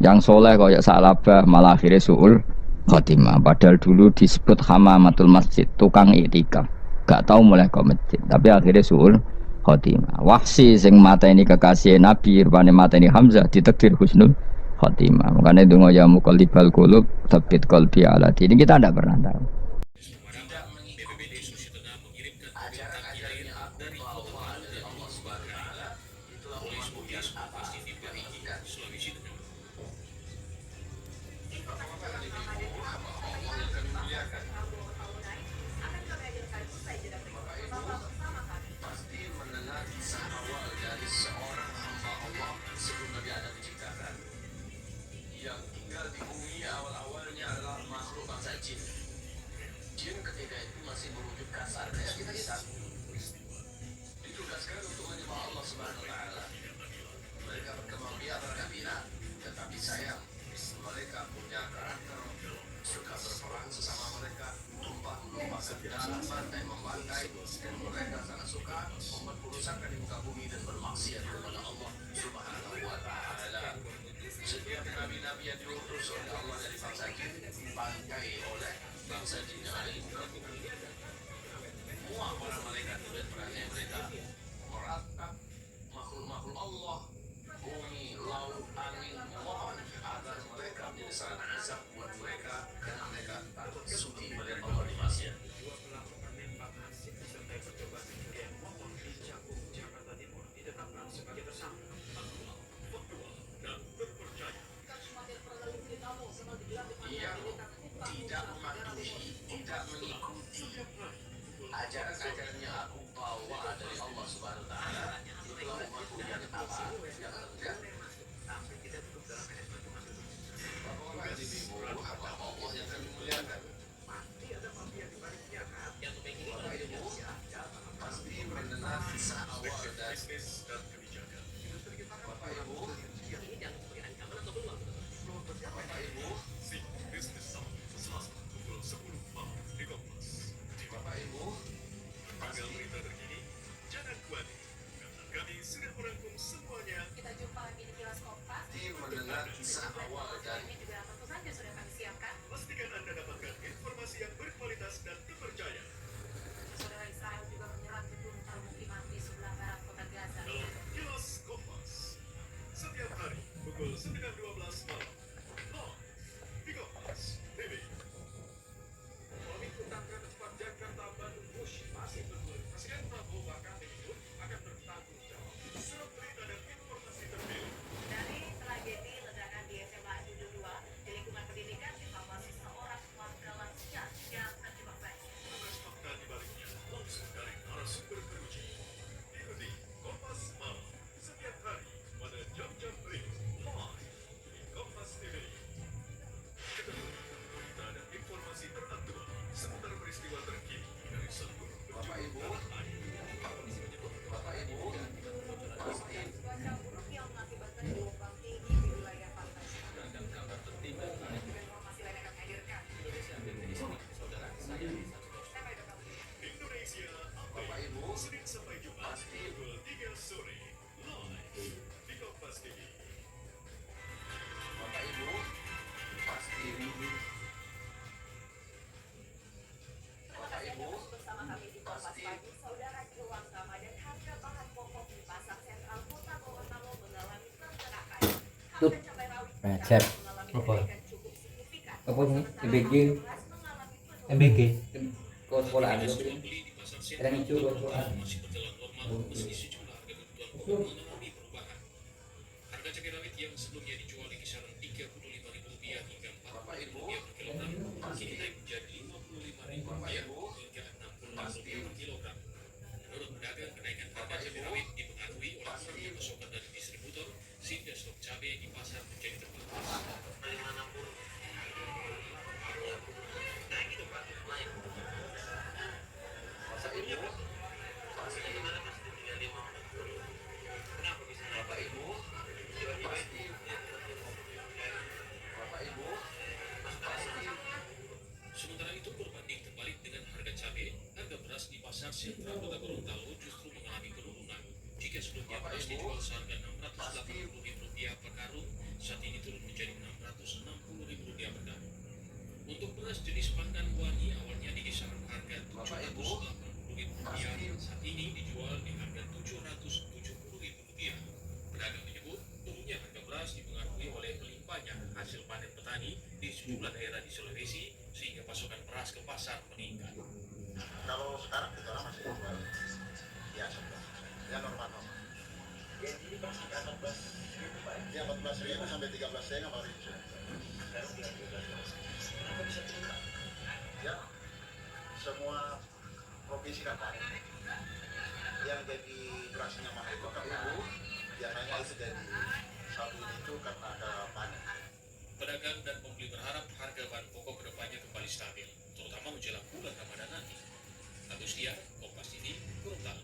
Yang soleh kayak Sa'labah malah akhirnya suul khotimah. Padahal dulu disebut hamamatul masjid, tukang iktikaf. Gak tahu mulai ke masjid, tapi akhirnya suul khotimah. Wahsi sing mateni kekasih Nabi, rupane mateni Hamzah ditakdir husnul khotimah. Makanya donga ya muqallibal qulub tsabbit qalbi ala dini. Kita tidak pernah tahu. Tuh, belajar. Apa? Apa ini? MBG. MBG. Kau sekolah ada. Ada itu kau sekolah. Harga cabai rawit yang sebelumnya dijual di kisaran Rp35.000 hingga Rp40.000 per kilogram, kini naik menjadi Rp55.000 hingga Rp60.000 per kilogram. Menurut pedagang, kenaikan harga cabai rawit dipengaruhi oleh kurangnya pasokan dari distributor, sehingga stok cabai di pasar menjadi terbatas. Sementara itu berbanding terbalik dengan harga cabai, harga beras di pasar sentral Kota Gorontalo justru mengalami penurunan. Jika sebelumnya beras dijual seharga Rp680.000 per karung, saat ini turun menjadi Rp660.000 per karung. Untuk beras jenis Pandan Wani awalnya di kisaran harga Rp780.000, saat ini dijual di harga Rp770.000. Pedagang menyebut turunnya harga beras dipengaruhi oleh melimpahnya hasil panen petani di sejumlah daerah di Sulawesi, sehingga pasokan beras ke pasar meningkat. Kalau sekarang kita masih jual biasa, ya normal. Ini pasti 14.000, ya 14.000 sampai 13.000 baru itu. Ya, semua provinsi kan ada. Yang jadi berasnya mahal itu kan ibu, biasanya itu jadi sabu itu karena ada panen. Pedagang dan pembeli berharap harga bahan pokok kedepannya kembali stabil, terutama menjelang bulan Ramadan nanti. Agustia, Kompas TV, Gorontalo.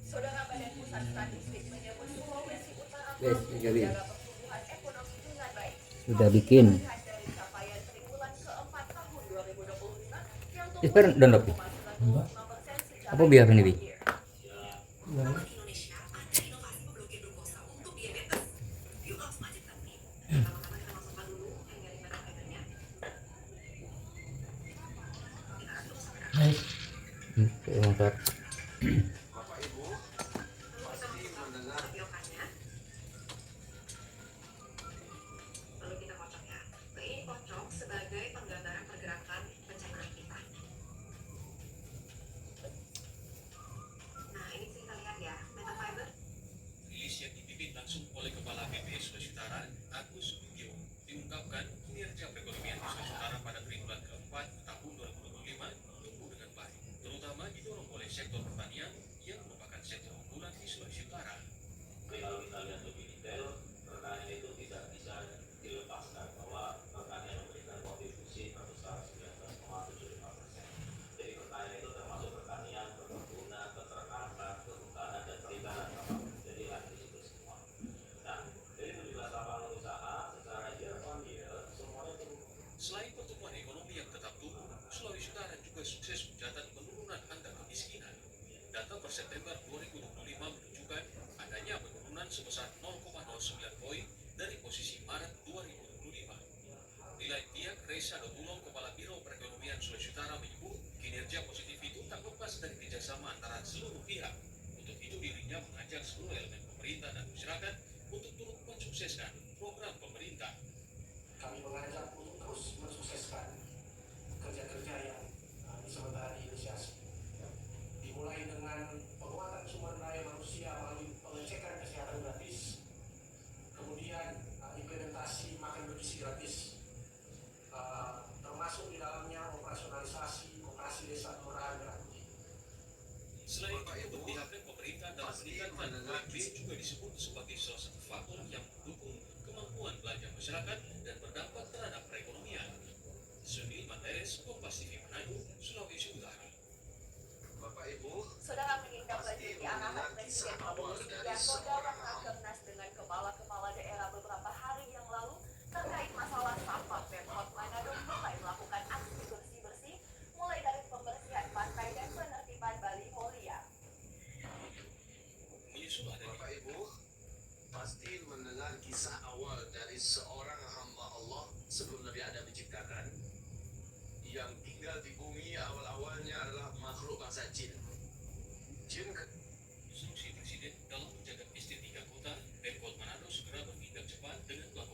Saudara Badan Pusat Statistik menyebut Sulawesi Utara Yes, jadi menjaga pertumbuhan ekonomi dengan baik. sudah bikin. Melihat dari capaian triwulan keempat tahun 2025 yang tumbuh Isper dan Dopi. 3,95% secara Apa biar ini, Bi? year-on-year. Motor. Bapak Ibu pasti mendengar Lalu kita kocok ya. Ini kocok sebagai penggambaran pergerakan pencernaan kita. Nah, ini kita lihat ya, metafiber. Rilis yang dipimpin langsung oleh Kepala BPS Sulawesi Utara, Agus Subagio, diungkapkan kinerja perekonomian Sulawesi Utara pada triwulan keempat tahun 2025 tumbuh dengan baik, terutama didorong oleh sektor pertanian yang merupakan sektor unggulan di Sulawesi Utara. Kalau kita lihat lebih detail, pertanian itu tidak bisa dilepaskan bahwa pertanian memberikan kontribusi terbesar 19,75%. Jadi pertanian itu termasuk pertanian, perkebunan, peternakan, kehutanan, dan perikanan. Jadi ada di situ semua. Nah, dari 17 lapangan usaha secara year-on-year semuanya turun. Selain pertumbuhan ekonomi yang tetap tumbuh, Sulawesi Utara juga sukses mencatat penurunan angka kemiskinan. Data per September 2025 menunjukkan adanya penurunan sebesar 0,09 poin dari posisi Maret 2025. Nilai pihak Reza Dotulong, Kepala Biro Perekonomian Sulawesi Utara menyebut kinerja positif itu tak lepas dari kerjasama antara seluruh pihak. Untuk itu dirinya mengajak seluruh elemen pemerintah dan masyarakat untuk turut mensukseskan program pemerintah. Kami mengajak untuk terus mensukseskan kerja-kerja yang sementara diinisiasi. Dimulai dengan penguatan sumber daya manusia melalui pengecekan kesehatan gratis, kemudian implementasi makan bergizi gratis, termasuk di dalamnya operasionalisasi koperasi desa kelurahan gratis. Selain itu, keberpihakan pemerintah dalam meningkatkan UMP juga disebut sebagai salah satu faktor yang mendukung kemampuan belanja masyarakat dan berdampak terhadap perekonomian. Sunil Manderes, Kompas TV Manado, Sulawesi Utara. Bapak Ibu Saudara menindaklanjuti arahan Presiden Prabowo Subianto dalam rakernas dengan kepala-kepala daerah beberapa hari yang lalu terkait masalah sampah. Pemkot Manado mulai melakukan aksi bersih-bersih, mulai dari pembersihan pantai dan penertiban baliho liar. Menyusul adanya Bapak Ibu pasti mendengar kisah awal dari seorang hamba Allah sebelum Nabi Adam diciptakan, yang tinggal di bumi awal-awalnya adalah makhluk bangsa jin. instruksi Presiden dalam menjaga estetika kota, Pemkot Manado segera bertindak cepat dengan melakukan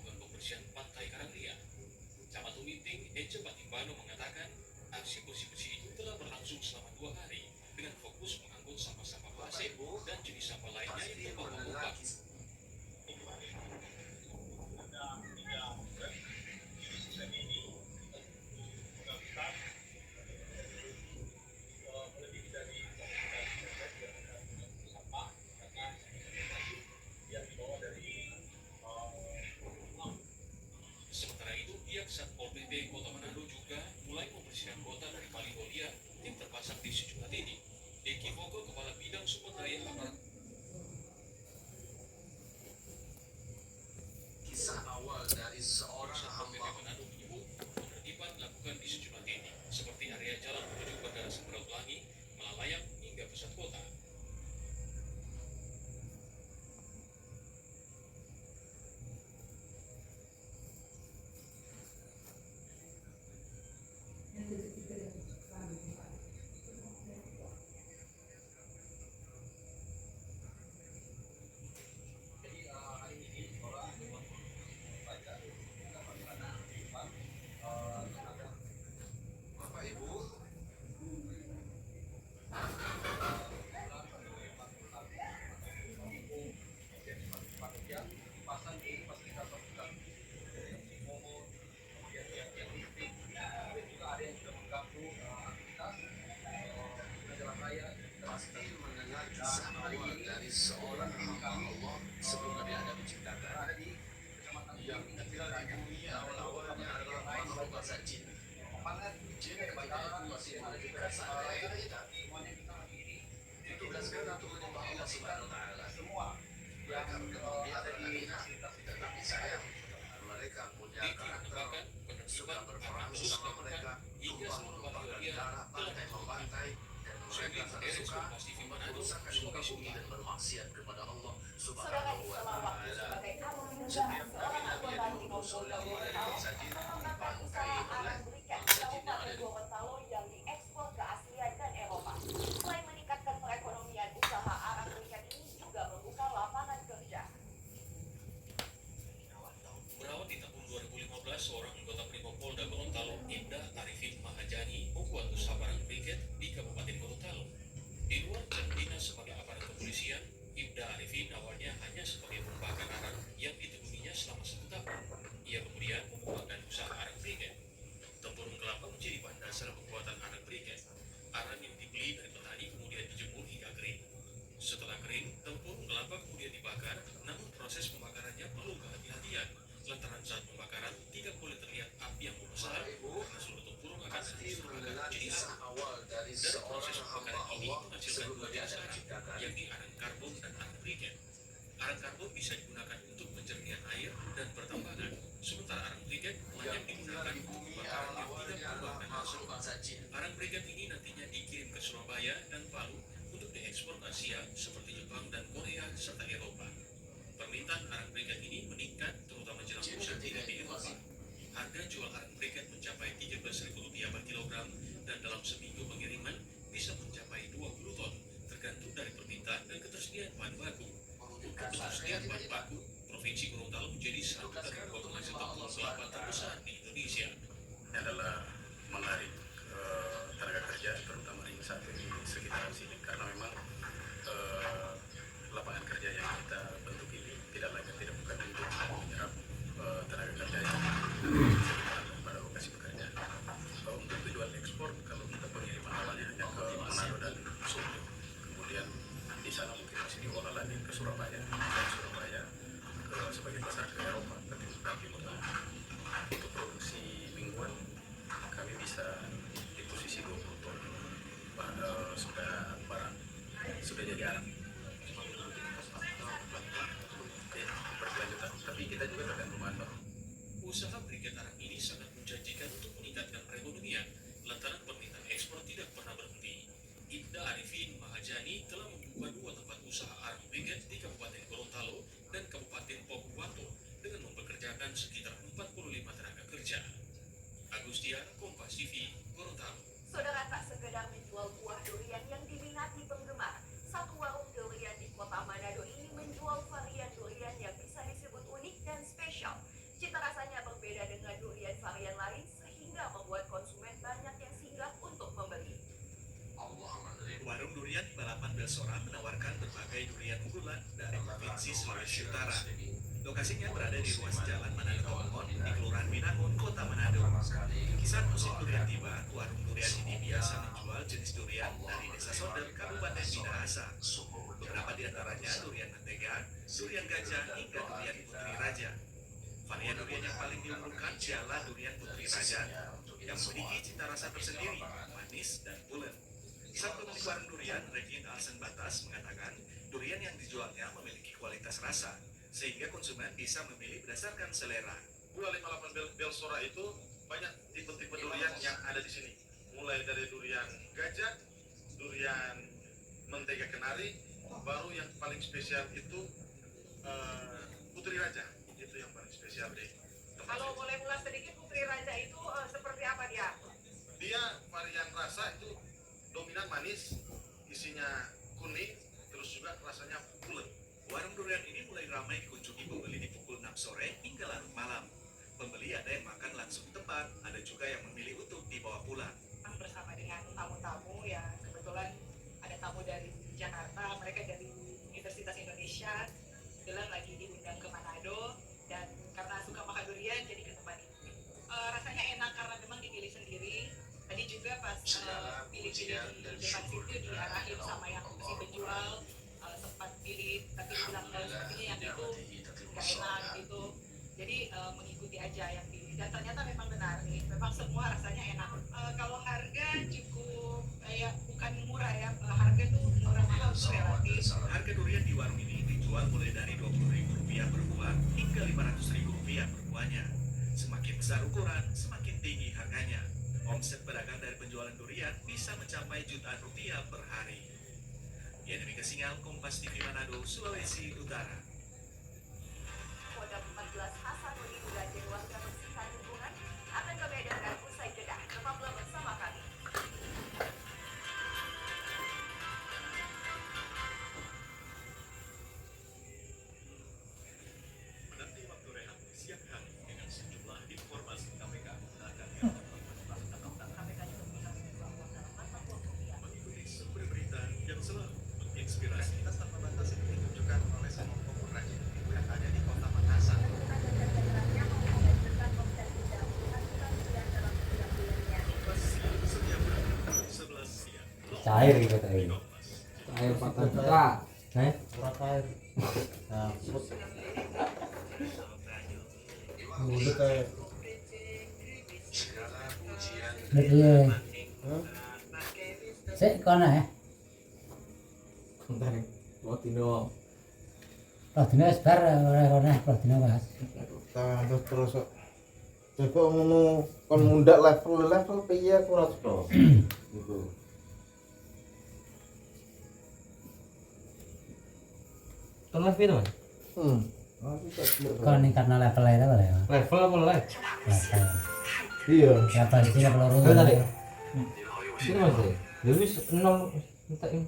SPP Kota Manado juga mulai membersihkan kota dari baliho liar yang terpasang di sejumlah titik. Deki Fogo, Kepala Bidang Sumber Daya Aparat Kisah awal dari seorang Satpol PP hamba Manado menyebut penertiban dilakukan di sejumlah titik, seperti area jalan menuju Bandara Samratulangi, Malalayang hingga pusat kota. Bapak Ibu pasti mendengar kisah awal dari seorang hamba Allah sebelum Nabi Adam diciptakan. Yang tinggal di bumi awal-awalnya adalah makhluk asal jin. Jin ketika itu masih memiliki perasaan kayak kita. Ditugaskan untuk menyembah Allah Subhanahu wa Ta'ala. Mereka memang dia berbeda, tetapi sayang mereka punya Deki karakter menambahkan suka penertiban berperang akan terus sama mereka, dilakukan hingga tumpah seluruh menumpahkan baliho liar darah, telah pantai membantai, dan mereka Selain sangat dari suka Kompas TV Manado, merusakkan muka Sulawesi bumi dan Utara. bermaksiat kepada Allah Saudara Subhanahu wa Islam waktu Ta'ala. sebagai anak negara, Setiap kali seorang Nabi anggota Adam diutus oleh Allah dari Gorontalo bangsa jin mengembangkan dibantai usaha oleh alam berikan di bangsa jin yang Kabupaten ada di Gorontalo yang diekspor ke Asia dan Eropa. Selain meningkatkan perekonomian, usaha arang berikan ini juga membuka lapangan kerja. Berawal di tahun 2015, seorang anggota Brimopolda Gorontalo, Indah Arifin Mahajani, membuat usaha barang briket di Kabupaten Gorontalo. Di luar jam dinas sebagai aparat kepolisian, Indah Arifin awalnya hanya sebagai pembakar arang yang ditekuninya selama 1 tahun. Ia kemudian mengembangkan usaha arang briket. Tempurung kelapa menjadi bahan dasar pembuatan arang briket. Arang yang dibeli dari petani kemudian dijemur hingga kering. Setelah kering, tempurung kelapa kemudian dibakar, namun proses pembakarannya perlu kehati-hatian. Lantaran saat pembakaran tidak boleh terlihat api yang membesar karena seluruh tempurung akan pasti terus terbakar mendengar menjadi kisah api. awal dari Dan seorang proses hamba pembakaran ini Allah menghasilkan sebelum 2 Nabi jenis Adam arang, diciptakan. yakni arang karbon dan arang briket. Arang karbon bisa digunakan untuk penjernihan air dan pertambangan, sementara arang briket banyak Yang tinggal digunakan di untuk bumi pembakaran yang awal-awalnya tidak adalah menggunakan makhluk asap. bangsa jin. Arang briket ini nantinya dikirim ke Surabaya dan Palu untuk diekspor ke Asia seperti Jepang dan Korea serta Eropa. Permintaan arang briket ini meningkat terutama jelang Jin musim ketiga dingin di itu Eropa. masih Harga jual arang briket mencapai Rp13.000 per kilogram dan dalam seminggu pengiriman bisa mencapai 20 ton, tergantung dari permintaan dan ketersediaan bahan baku. Untuk ketersediaan bahan baku, Provinsi Gorontalo menjadi satu dari 2 penghasil tempurung kelapa terbesar di Indonesia. Adalah menarik tenaga kerja terutama ring satu di sekitar sini karena memang lapangan kerja yang kita bentuk ini tidak bukan untuk menyerap tenaga kerja yang sekitar pada lokasi pekerjaan. Untuk tujuan ekspor kalau kita pengiriman awalnya hanya ke Manado dan Solo, kemudian di sana mungkin masih diolah lagi ke Surabaya dan Surabaya sebagai pasar ke Eropa ke Timur Tengah. Untuk produksi mingguan kami bisa di posisi 20 ton sudah jadi arang. Berkelanjutan, tapi kita juga tergantung bahan baku. Usaha briket arang ini sangat menjanjikan untuk meningkatkan perekonomian lantaran permintaan ekspor tidak pernah berhenti. Indah Arifin Mahajani telah membuka 2 tempat usaha arang briket di Kabupaten Gorontalo dan Kabupaten Pohuwato dengan mempekerjakan sekitar 45 tenaga kerja. Agustian, Kompas TV, Gorontalo. Saudara, tak sekedar menjual buah durian yang diminati penggemar, satu warung durian di kota Manado ini menjual varian durian yang bisa disebut unik dan spesial. Cita rasanya berbeda dengan durian varian lain sehingga membuat konsumen banyak yang singgah untuk membeli. Warung durian Balapan Belsora menawarkan berbagai durian unggulan dari Provinsi Sulawesi Utara. Lokasinya berada di ruas Jalan Manado Tomon di Kelurahan Binangun, Kota Manado. Kisah musim durian tiba, warung durian ini biasa menjual jenis durian dari Desa Sonder, Kabupaten Minahasa. Beberapa di antaranya durian mentega, durian gajah, hingga durian putri raja. Varian durian yang paling diunggulkan ialah durian putri raja yang memiliki cita rasa tersendiri, manis dan pulen. Sang pemilik warung durian, Regin Alsen Batas, mengatakan durian yang dijualnya memiliki kualitas rasa, sehingga konsumen bisa memilih berdasarkan selera. 258 Belsora itu banyak tipe-tipe durian yang ada di sini. Mulai dari durian gajah, durian mentega kenari, baru yang paling spesial itu Putri Raja. Itu yang paling spesial deh. Kalau boleh ulas sedikit, Putri Raja itu seperti apa dia? Dia varian rasa itu dominan manis, isinya kuning, terus juga rasanya pulen. Warung durian ini mulai ramai dikunjungi pembeli di pukul 6 sore hingga larut malam. Pembeli ada yang makan langsung di tempat, ada juga yang memilih untuk dibawa pulang. Bersama dengan tamu-tamu yang kebetulan ada tamu dari Jakarta, mereka dari Universitas Indonesia, kebetulan lagi diundang ke Manado, dan karena suka makan durian jadi ke tempat ini. Rasanya enak karena memang dipilih sendiri. Tadi juga pas pilih-pilih di depan situ diarahin sama yang si penjual, sempat pilih tapi bilang sepertinya yang itu nggak enak gitu. Jadi mengikuti aja yang pilih, dan ternyata memang benar nih, memang semua rasanya enak. Kalau harga cukup bukan murah ya, harga tuh murah mahal relatif. Harga durian di warung ini dijual mulai dari Rp20.000 per buah hingga Rp500.000 per buahnya. Semakin besar ukuran, semakin tinggi harganya. Omset pedagang dari penjualan durian bisa mencapai jutaan rupiah per hari. Yanemi Kesingal, Kompas TV Manado, Sulawesi Utara. Kodam 14 Hasanuddin dan warga bersihkan lingkungan akan kami edarkan usai jeda. Tetaplah bersama kami. Menanti waktu rehat siang hari dengan sejumlah informasi KPK mengikuti sumber berita yang selalu menginspirasi. Tanpa batas ini ditunjukkan oleh semua pengrajin yang ada di kota Makassar. Setiap hari 11 siang. Cair gitu tadi. Cair 4 juta. Murah cair. Nah, udah kayak Iya. Saya kono ya. konten Rotino. Rodine wis bar ora kono Rodine Mas. Terus coba ngono kon mundak level piye aku ora suka. Gitu. Ton live itu, Mas? Kon ning karena level itu boleh. Level apa live? Level. Iya. Level iki level loro. Ayo tadi. Sini Mas. Ya wis 0 entek ini.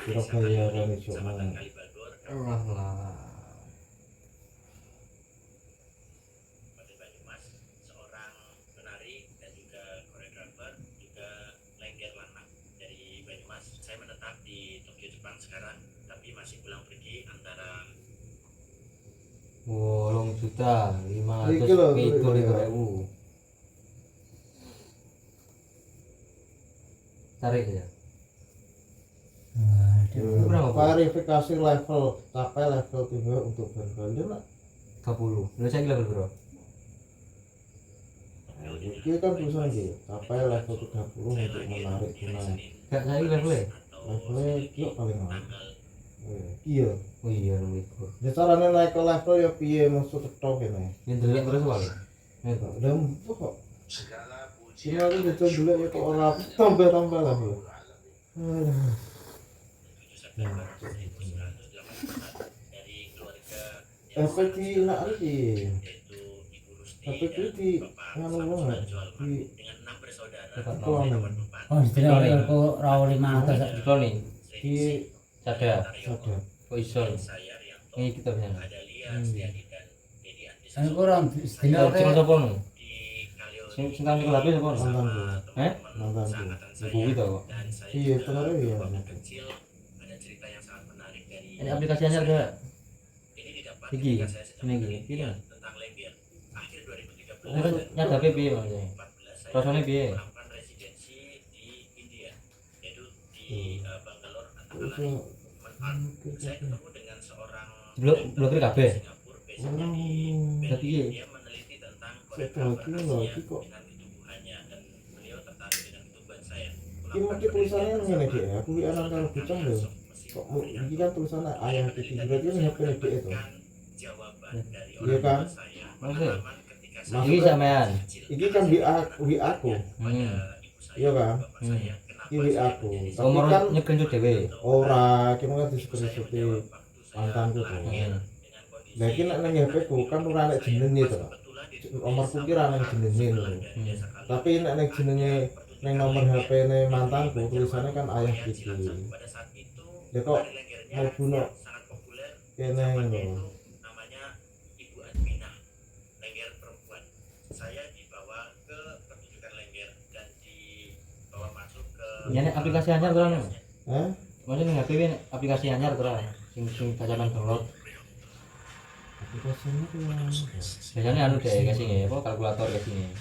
Kira bayaran iso mau. Allah lah. Pada Banyumas, seorang penari dan juga koreografer juga lengger lanang dari Banyumas. Saya menetap di Tokyo Jepang sekarang, tapi masih pulang pergi antara 8 juta, Iki lho, 500.000. Tarik ya. Verifikasi level capai level 3 untuk berganda lah 30. Lu saya level bro. Ini kan tulisan gitu capai level 30 untuk menarik tunai. Gak saya levelnya. Levelnya kyo paling awal. Iya. Oh iya likur. Ya caranya naik ke level ya piye maksud cetok ini. Yang delok terus wae. Dan kok cuma itu jatuh dulu ya kok orang tambah level. dari keluarga Efek di nak iki. Efek di nganu banget di dengan 6 bersaudara. Klon. Oh, istilahnya aku raw 500. Di kloni. Di Sadar. sadar. Kok iso? Ini kita punya. Aku orang Tidak istilahnya sapa nu? Sing tang niku labe sapa nu? Mantanku. Eh? Mantanku. Ibu kita kok. Iya, benar ya. Ada cerita yang sangat menarik dari Ini aplikasi anyar gak? ini didapat Iki. ketika saya sedang Ini iki. meneliti Piye? tentang lengger. Akhir 2013 Ini nyadape piye maksudnya? Rasane piye? melakukan residensi di India, yaitu di Bangalore Itu Saya ketemu dengan seorang Blokir kabeh. Singapura Jadi dia meneliti tentang sesuatu lagi kok. dengan tubuhannya dan beliau tertarik dengan tubuhan saya. Ini mungkin tulisannya ngene dia. Aku lihat anak kalau bocah lho. Kok ini kan tulisannya ayah titik berarti ini HP dia itu. Jawaban dari Iya kan? Maksud? Maksudnya- Iki sampean. Iki kan WA aku. Iya kan? Iki WA aku. Tapi Nomor kan nyegencu dhewe. ora ki mau di-screenshot mantanku tuh. Nah iki nek nang HP ku kan ora nek jenenge to. Nomorku ki ora nang jenenge lho. Tapi nek nang jenenge nang nomor HP-ne mantanku tulisannya kan ayah gitu. Ya kok mau bunuh kene lho. Namanya Ibu Adminah, Lengger perempuan. Saya dibawa ke pertunjukan Lengger dan dibawa masuk ke Nyane aplikasi anyar to. Hah? Maksudnya ning HP ini aplikasi anyar to. Sing bacaman download. Aplikasinya tuh yang Biasanya anu deh kasih apa kalkulator kasih.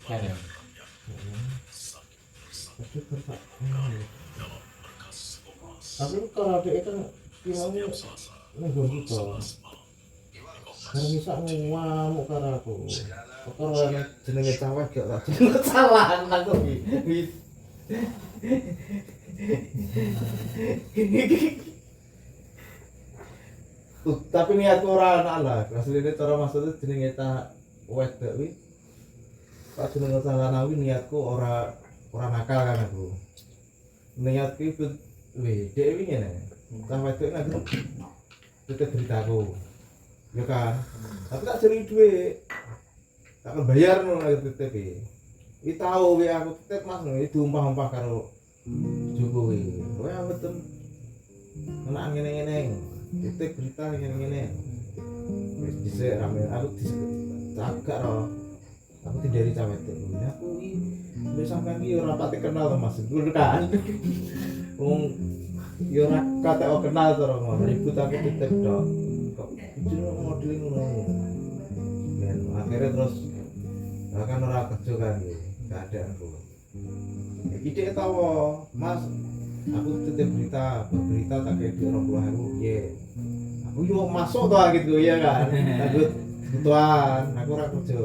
Kan ya. tapi berpak. Tapi kalau dia kan gimana nego gitu. Karena bisa ngamuk karo aku. Kok ora jenenge cawek gak tak jenenge salah aku iki. Tapi niatku ora anak lah. Asline cara maksudnya jenenge ta wedok kuwi. Pak jenenge salah kuwi niatku ora nakal kan aku. Niatku itu dek iki ngene. Ta wedok nek itu beritaku. Ya kan. Tapi tak jeli duit. Tak bayar ngono lagi TTP. Iki tau we aku tetep Mas iki diumpah-umpah karo Jokowi. Kowe mboten ana ngene-ngene. Itu berita ngene-ngene. Wis dhisik rame aku agak ro. Aku tidak cawe itu. Aku iki wis sampean iki ora pati kenal to Mas. Ngono kan. Wong yo ora kate kenal to ngono. Ribut aku tetep tok. Kok jeneng modeling ngono. Dan akhirnya terus kan ora kerja kan iki. Keadaanku. Iki dhek tahu, Mas. Aku titip berita tak kayak di 20.000 piye. Aku yo masuk to gitu ya kan. Takut kebutuhan, aku ora kerja.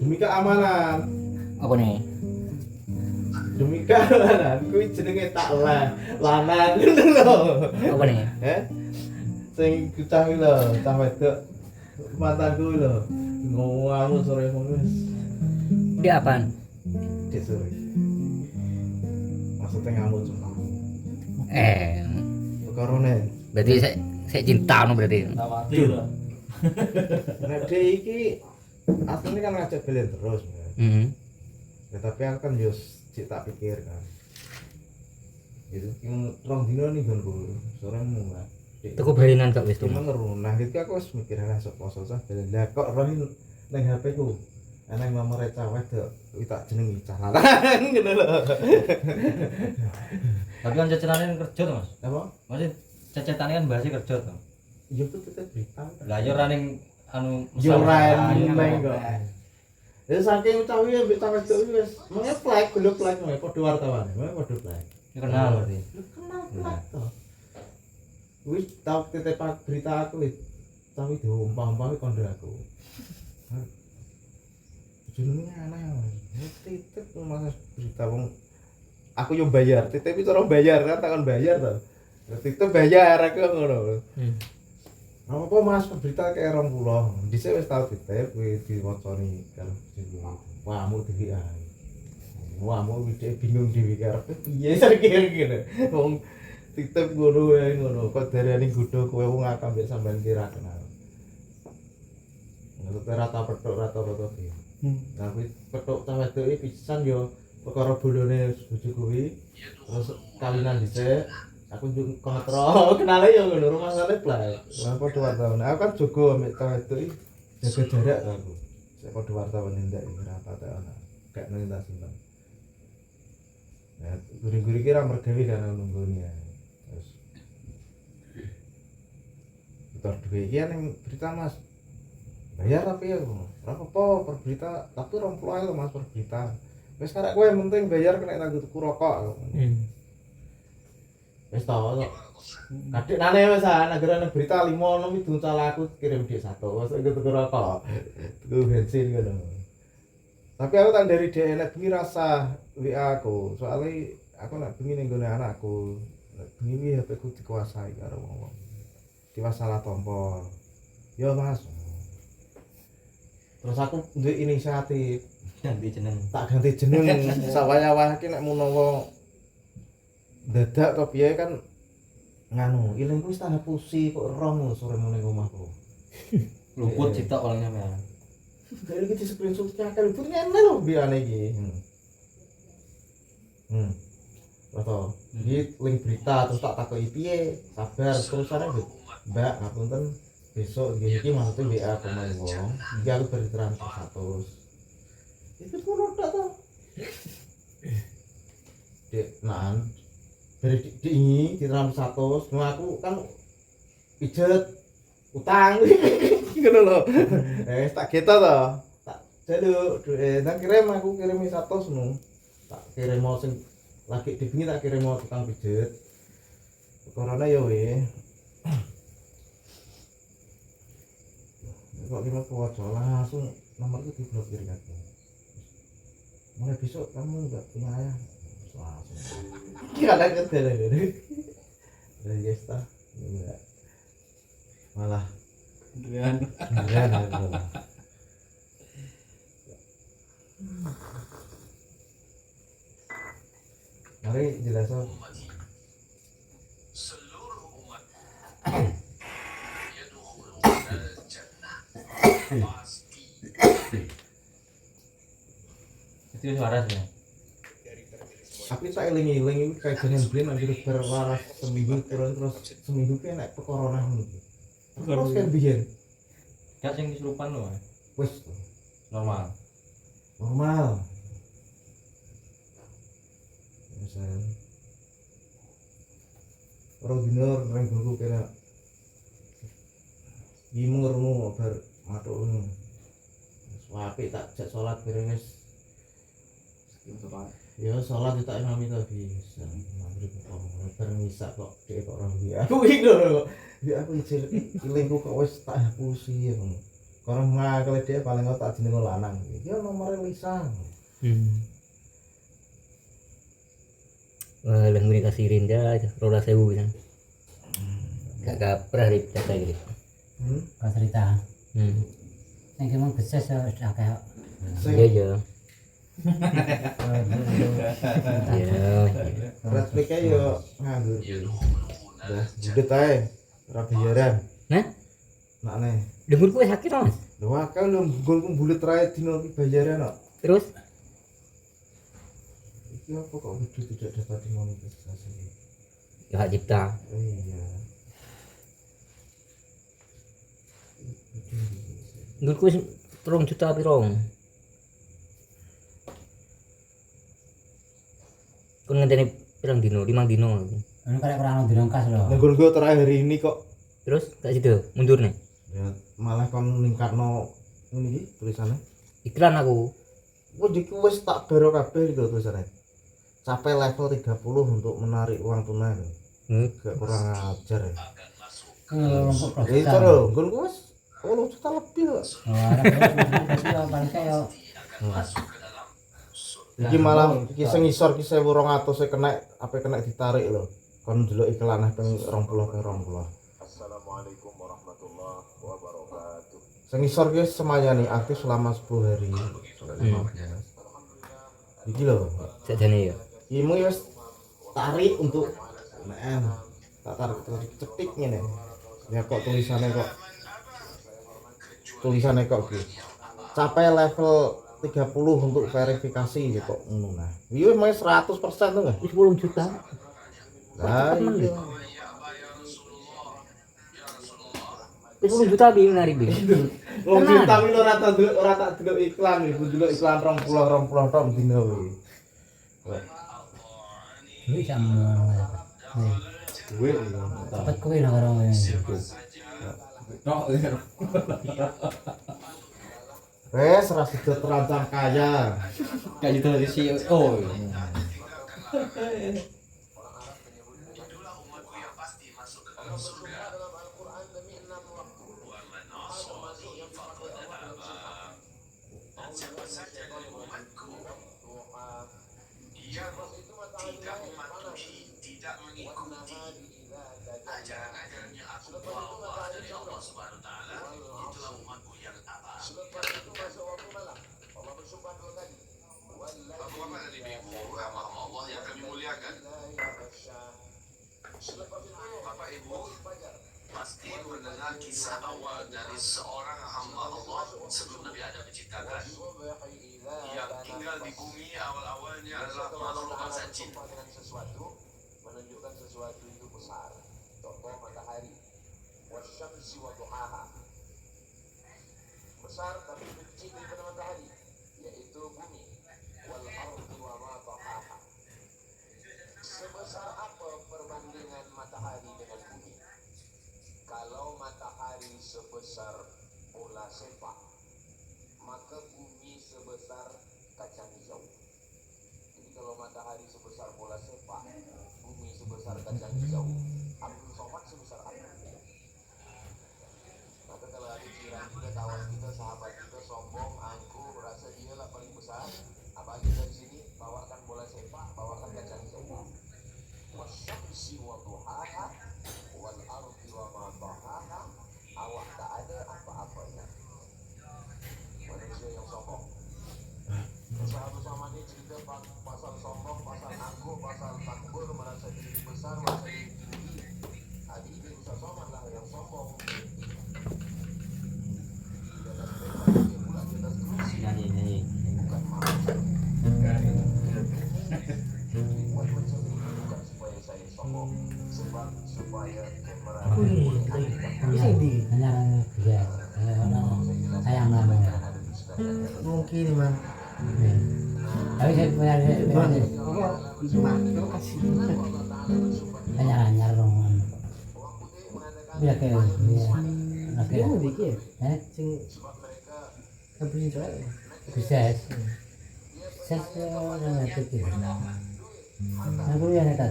Demi keamanan. Apa nih? Demi keamanan, kuwi jenenge tak lanang ngono lho. Apa nih? Sing cah iki lho, cah wedok mantanku lho. Ngomong sore ngono wis. Dia apaan? Dek sore. Maksudnya ngamuk cuma. Perkarane. Berarti saya cinta no berarti. Tawati lho. Nek dhek iki asline kan ngajak belen terus. Ya tapi aku kan yo cek tak pikir kan. Itu rong dino nih gonku. Sore mulai. Tuku balinan gak wis tuh. Emang ngerunah gitu aku wis mikir ana sapa-sapa belen. Lah kok rohin nang HP ku. Ana nomor cawek tuh tak jenengi cah lanang ngono lho. Tapi kan cecenane kerja to, Mas. Apa? Maksud cecetane kan bahasa kerja to. Iya tuh tetep berita. Lah yo ora ning anu Yo ora neng kok. Ya saking utawi ambek cawek itu wis mengke flag belum flag mengke padha wartawan. Mengke padha flag. Kenal berarti. Kenal flag to. Wis tau titip berita aku wis tapi diumpah-umpah kondo aku. Jenenge aneh. Titip mas berita wong aku yo bayar, titip itu orang bayar kan takkan bayar to. Titip bayar aku ngono. Apa Mas berita kayak 20. Dhisik wis tau titip kuwi diwacani kan jenenge. Wah, mu dhewe ae. Wah, mu wis bingung dhewe karepe piye sakire ngene. Wong titip ngono wae ngono. Kok darani godho kowe wong akeh mbek sampean kira kenal. Ngono rata petuk rata iki. Tapi petuk cah wedok iki pisan yo perkara bolone bojo kuwi. Terus kawinan dhisik. Aku njuk kontrol kenale yo ngono rumah sale blek. Lah padha wartawan. Aku kan jogo ambek cah wedok iki jaga jarak aku. Sik padha wartawan ndak iki ora patek ana. Gak nenta simpen. Nah, guri-guri kira mergawe karena nunggoni ya. Terus putar duwe iki ning berita Mas. Bayar tapi ya apa per berita tapi 20.000 Mas per berita. Wis karek kowe penting bayar kena tanggo tuku rokok. Wis tau kok Kadek nane wis anggere berita 5 6 diuncal aku kirim dik 1. Wes iku tuku rokok. Tuku bensin ngono. Tapi aku tak dari dia enak bengi rasa WA aku. Soalnya aku nak bengi ning gone anakku. Nek bengi HP ku dikuasai karo wong-wong. Diwasalah tombol. Yo Mas. Terus aku duwe inisiatif ganti jeneng. Tak ganti jeneng sawaya-waya iki nek menawa dadak kok piye kan nganu ilingku wis tak hapusi kok rong sore ning omahku. Luput cita orangnya mah. Dari kita screenshot kan itu ngene lho biane iki. Atau iki link berita terus tak takoki piye? Sabar terusane Mbak ngapunten besok iki maksudnya WA pemain wong. Iki aku beri transfer status. Itu pun udah tuh. Dek nan dari ini di transfer status, aku kan pijet utang ngono lho. Tak kita toh. Tak jaluk nang kirim aku kirimi 100 nu. Tak kirim mau sing lagi dibengi tak kirim mau tukang pijet. Corona ya we. Kok lima kuat langsung nomorku diblokir aku. Mulai besok kamu enggak punya ayah. Langsung. Kira ada ketel ini. Regista enggak. Malah Durian. Mari jelasan. Seluruh umat Itu suara sih. Tapi tak eling-eling kayak jeneng blen anjir berwaras seminggu terus seminggu ki nek corona ngono. Terus kan biyen. Gak sing kesurupan lho. Wis Normal. Misalnya orang dino orang dulu kena imu ngerungu bar matuk ngono. Apik tak jak salat beres. Ya salat tak imami tadi. Maghrib kok misa kok dhek kok orang dia. Aku iki lho. Ya aku ilingku kok wis tak hapusi ngono. Karena ngakale dia paling tak jeneng lanang. Ya nomore lisan. Wah, lang mereka sirin dah, roda sewu kan. Gak pernah dipecah gitu. Kau cerita. Yang kemang beses ya sudah kayak. Iya. Iya. Replika yo nganggur. Dah, judet ae. Ora bayaran. Hah? Nakne. Dengkulku sakit, Mas. Lho akal lho nggonku bulet rae dino iki bayaran kok. Terus Iki apa kok video tidak dapat dimonetisasi? ya hak cipta. Iya. Dengkulku 3 juta pirong. Kon ngenteni pirang dino? 5 dino. Ini kayak kurang dirangkas loh. Nggon terakhir ini kok. Terus tak situ mundur nih. Ya malah kon ningkatno ngene iki tulisannya. Iklan aku. Kok iki wis tak baro kabeh iki tulisannya. Capai level 30 untuk menarik uang tunai. Gak kurang ajar ya. Itu lho, nggon wis 10 juta lebih kok. Paling kayak Iki malah iki sing ngisor ki 1200 e kena apa kena ditarik lho. Kon ndelok iklan ping 20 ping 20. Assalamualaikum warahmatullahi wabarakatuh. Sing ngisor ki semayani aktif selama 10 hari. Iki lho. Sakjane ya. Imu wis tarik untuk tak tarik cetik ngene. Ya kok tulisannya kok iki. Capai level 30 untuk verifikasi ya kok ngono nah. Iki wis 100% to enggak? 10 juta. Lah iya. 10 juta bi nari bi. Wong cinta kuwi ora tak delok iklan, ibu delok iklan 20 tok dino kuwi. lu sama. Duwe Dapat kowe nang karo ngene. Wes ora sudah terancam kaya. Kayak gitu dari CEO. Dia tidak mematuhi, tidak mengikuti ajaran-ajarannya aku bawa dari Allah Subhanahu wa taala, itulah umatku yang apa? Bapak-bapak dan ibu-ibu, hamba Allah yang kami muliakan. Bapak Ibu pasti mendengar kisah awal dari seorang hamba Allah sebelum Nabi Adam diciptakan, yang tinggal di bumi awal-awalnya adalah makhluk bangsa jin. Menunjukkan sesuatu itu besar. Contoh matahari, wasyamsi wa duhaha. Besar tapi kecil daripada matahari, yaitu bumi. Wal ardi wa ma tahaha. Sebesar apa perbandingan matahari dengan bumi? Kalau matahari sebesar bola sepak, maka bumi sebesar kacang hijau. Jadi kalau matahari sebesar bola sepak, bumi sebesar kacang hijau, Abdul Somad sebesar apa? Maka kalau ada jiran kita, kawan kita, sahabat kita sombong, angkuh, merasa dia lah paling besar, apa kita di sini bawakan bola sepak, bawakan kacang hijau. Wasyamsi wa duhaha wal ardi wa ma tahaha. Awak tak ada apa-apanya. Manusia yang sombong. Bersama-sama ni cerita pasal sombong, pasal angkuh, pasal takbur, merasa diri besar, merasa diri tinggi. Hari ini Ustaz Somad lah yang sombong. Dia atas mereka, dia pula di atas kerusi. Bukan maaf. Buat macam ini bukan supaya saya sombong, sebab supaya kamera hanya dia sayang namanya Mungkin bang. tapi saya punya hanya dong bila ke dia dikit. Sing kabeh cewek. bisa saya orang ngerti aku yang nekat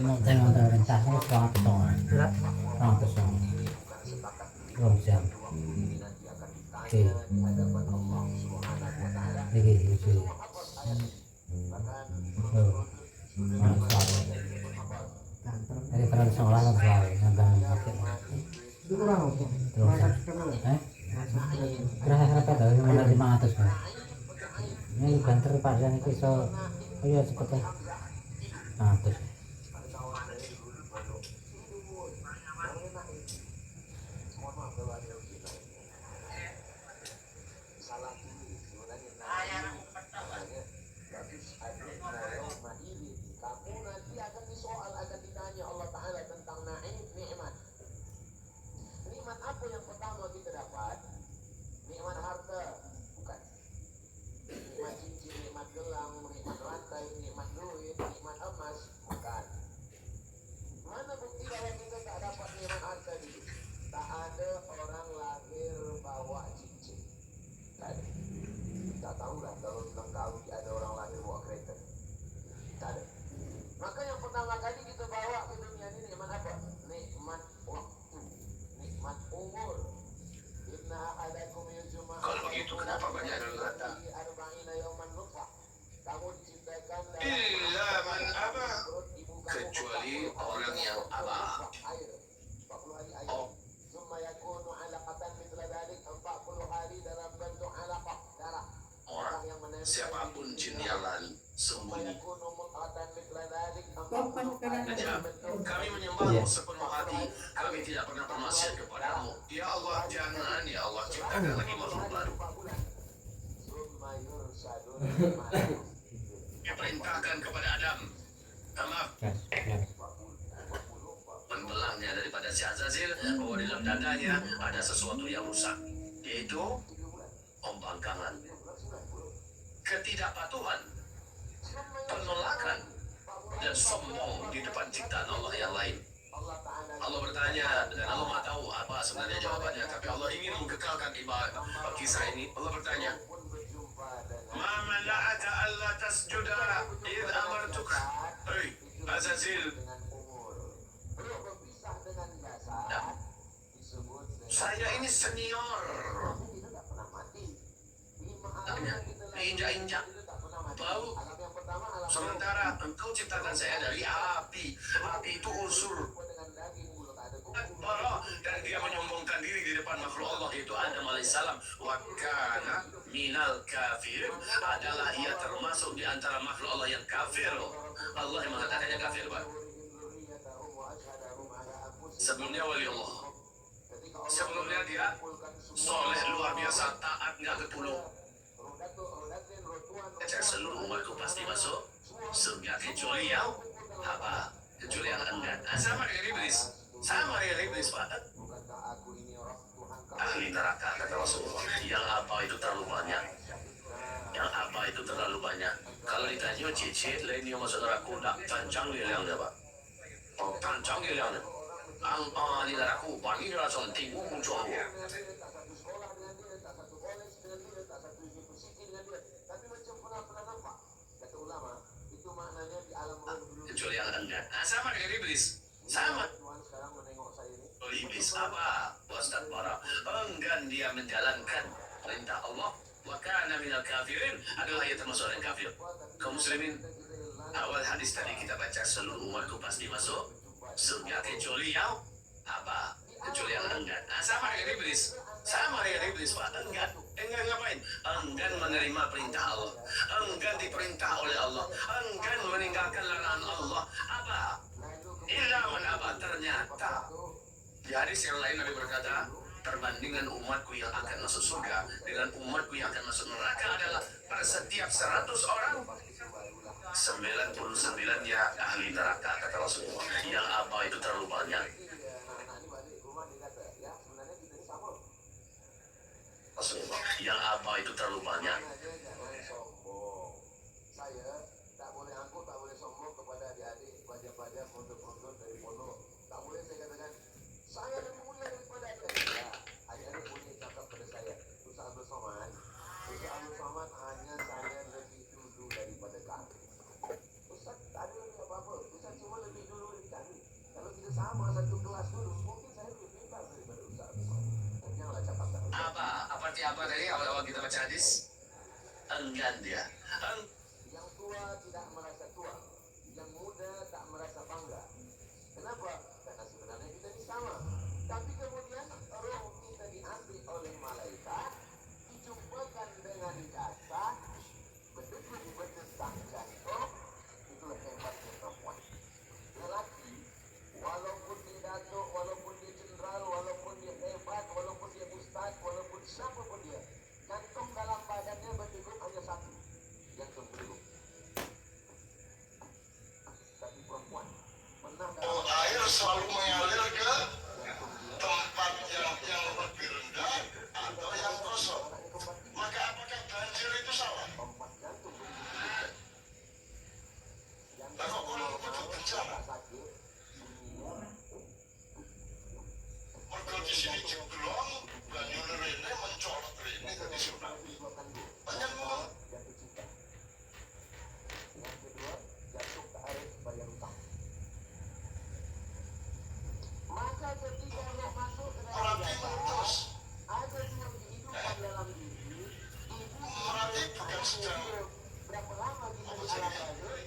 mau tengok rentah saya orang pesong belum jam oke lagi lucu dari peran sekolah lah nonton Itu kurang apa? terus berapa tahu mana 500 kan ini banter pada nih so ayo cepet ya 100 Kalau begitu kenapa banyak yang kata illa man aba, kecuali orang yang aba. Oh. Orang siapapun jin yang lari sembunyi. Kami menyembahmu sepenuh hati, kami tidak pernah bermaksiat kepadamu. Ya Allah, jangan, ya Allah, ciptakan lagi makhluk baru. Perintahkan kepada Adam, maaf, membelahnya daripada si Azazil, bahwa di dalam dadanya ada sesuatu yang rusak, yaitu pembangkangan, ketidakpatuhan, penolakan, dan sombong di depan ciptaan Allah yang lain. Allah bertanya dan Allah tak tahu apa sebenarnya jawabannya, tapi Allah ingin mengekalkan ibadah kisah ini. Allah bertanya, ma mana'aka alla tasjuda idh amartuk. Hei Azazil, saya ini senior, diinjak-injak, bau. Sementara engkau ciptakan saya dari api. Api itu unsur bara, dan dia menyombongkan diri di depan makhluk Allah, yaitu Adam alaihissalam. Wa kana minal kafir, adalah ia termasuk di antara makhluk Allah yang kafir. Allah yang mengatakannya kafir, Pak. Sebelumnya wali Allah. Sebelumnya dia soleh luar biasa, taat nggak ketulung. Seluruh umatku pasti masuk surga kecuali yang apa? Kecuali yang enggan. Sama dengan iblis. Sama dengan iblis, Pak. Ahli neraka kata Rasulullah. Yang apa itu terlalu banyak. Yang apa itu terlalu banyak. Kalau ditanya cicit lain yang masuk neraka, tak tancang liangnya, Pak. Oh, tancang liangnya. Ang ahli neraka bagi rasa tinggu muncul. Kecuali yang enggan. Sama dengan iblis. Sama. Oh, iblis apa? Ustaz Bara. Enggan dia menjalankan perintah Allah. Wa kana minal kafirin, adalah ia termasuk orang kafir. Kaum muslimin, awal hadis tadi kita baca seluruh umatku pasti masuk surga kecuali yang apa? Kecuali yang enggan. Sama dengan iblis. Sama dengan iblis, Pak. Enggan. Enggan ngapain? Enggan menerima perintah Allah. Enggan diperintah oleh Allah. Enggan meninggalkan larangan Allah. Apa? Ilaman apa? Ternyata di hadis yang lain Nabi berkata, perbandingan umatku yang akan masuk surga dengan umatku yang akan masuk neraka adalah pada setiap 100 orang 99 ya ahli neraka kata Rasulullah. Yang apa itu terlalu banyak. Rasulullah, yang apa itu terlalu banyak. Saya tak boleh angkuh, tak boleh sombong kepada adik-adik, pelajar-pelajar, pondok-pondok dari pondok. Tak boleh saya katakan saya lebih mulia daripada adik-adik. Ya, adik-adik boleh cakap pada saya, Ustaz Abdul Somad. Ustaz Abdul Somad hanya saya lebih dulu daripada kami. Ustaz tak ada lebih apa-apa. Ustaz cuma lebih dulu dari kami. Kalau kita sama satu kelas dulu, mungkin saya lebih pintar daripada Ustaz Abdul Somad. Janganlah cakap tak. Apa tadi awal-awal kita baca hadis? Enggan dia. Yang tua tidak merasa tua, yang muda tak merasa bangga. Kenapa? Karena sebenarnya kita ini sama. Tapi kemudian roh kita diambil oleh malaikat, dijumpakan dengan jasad, betul-betul berdentang jantung. Itulah hebatnya perempuan. Lelaki, walaupun dia datuk, walaupun dia jenderal, walaupun dia hebat, walaupun dia ustaz, walaupun siapapun dia, jantung dalam badannya berdegup hanya satu, jantung berdegup. Tapi perempuan Air selalu mengalir ke tempat yang lebih rendah atau yang kosong. Maka apakah banjir itu salah? Nah, kok kalau butuh bencana? Mereka di sini jeblong, banyu rene mencolok rene tadi tsunami. Banyak ngomong. Yang kedua, jatuh ke air bayar utang. Maka ketika roh masuk ke dalam jasad, ada dua kehidupan dalam diri. Berarti bukan sedang berapa lama kita di alam barzakh?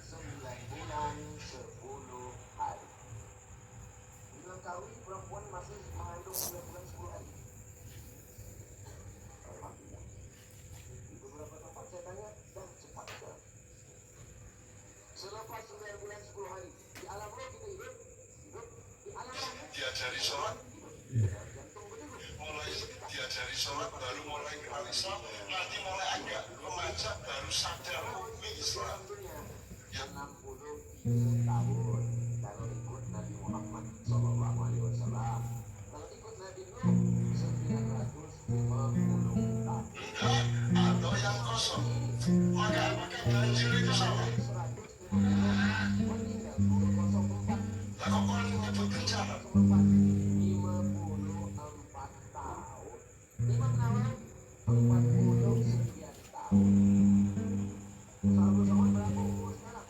9 bulan 10 hari. Bilang kawin perempuan masih mengandung 9 bulan 10 hari. Alhamdulillah. Di beberapa tempat saya tanya, dah cepat sekarang. Selepas 9 bulan 10 hari, di alam roh kita hidup di alam roh diajari sholat, mulai diajari sholat baru mulai kenal Islam, nanti mulai agak remaja baru sadar hukum Islam. 63 tahun kalau ikut Nabi Muhammad Sallallahu Alaihi Wasallam. Kalau ikut Nabi Nuh 950 tahun. Atau yang kosong. Maka apakah banjir itu salah? Lah kok orang menyebut bencana? 54 tahun. Imam Nawawi 49 tahun. Sama-sama berapa umur sekarang?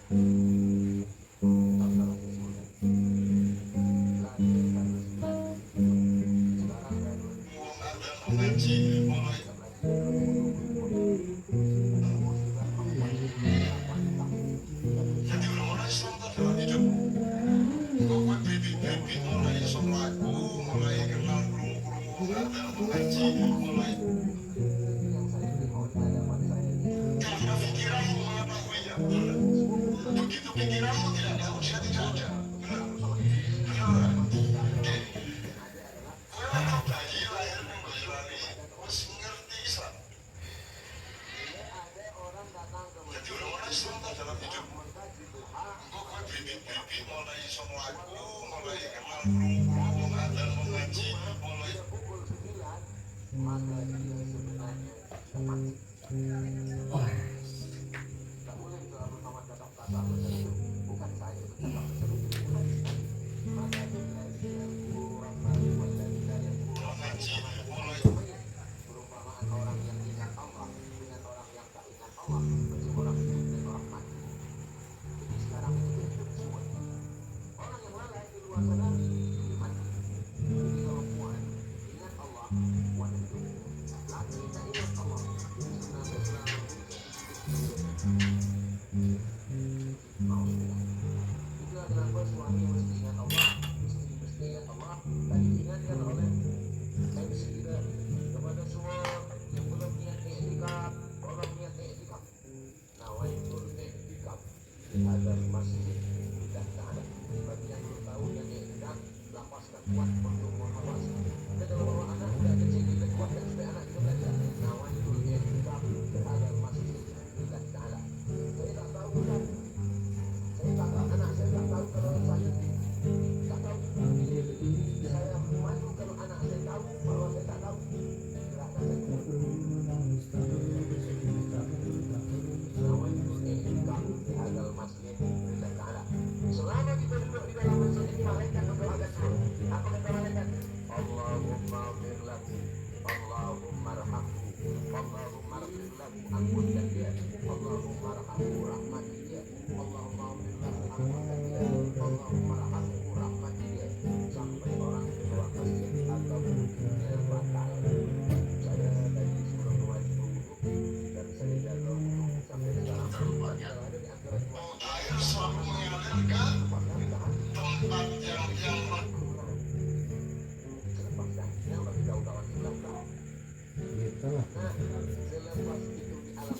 mengaji, mulai karena pikiranmu mengetahuinya. Begitu pikiranmu tidak ada, usia tidak ada. Benar. Kowe kok bayi lahir ning Boyolali, wis ngerti Islam. Jadi orang Islam tak dalam hidupmu. Engkau kowe bibit-bibit mulai iso mlaku, mulai kenal krungu, adzan mengaji, mulai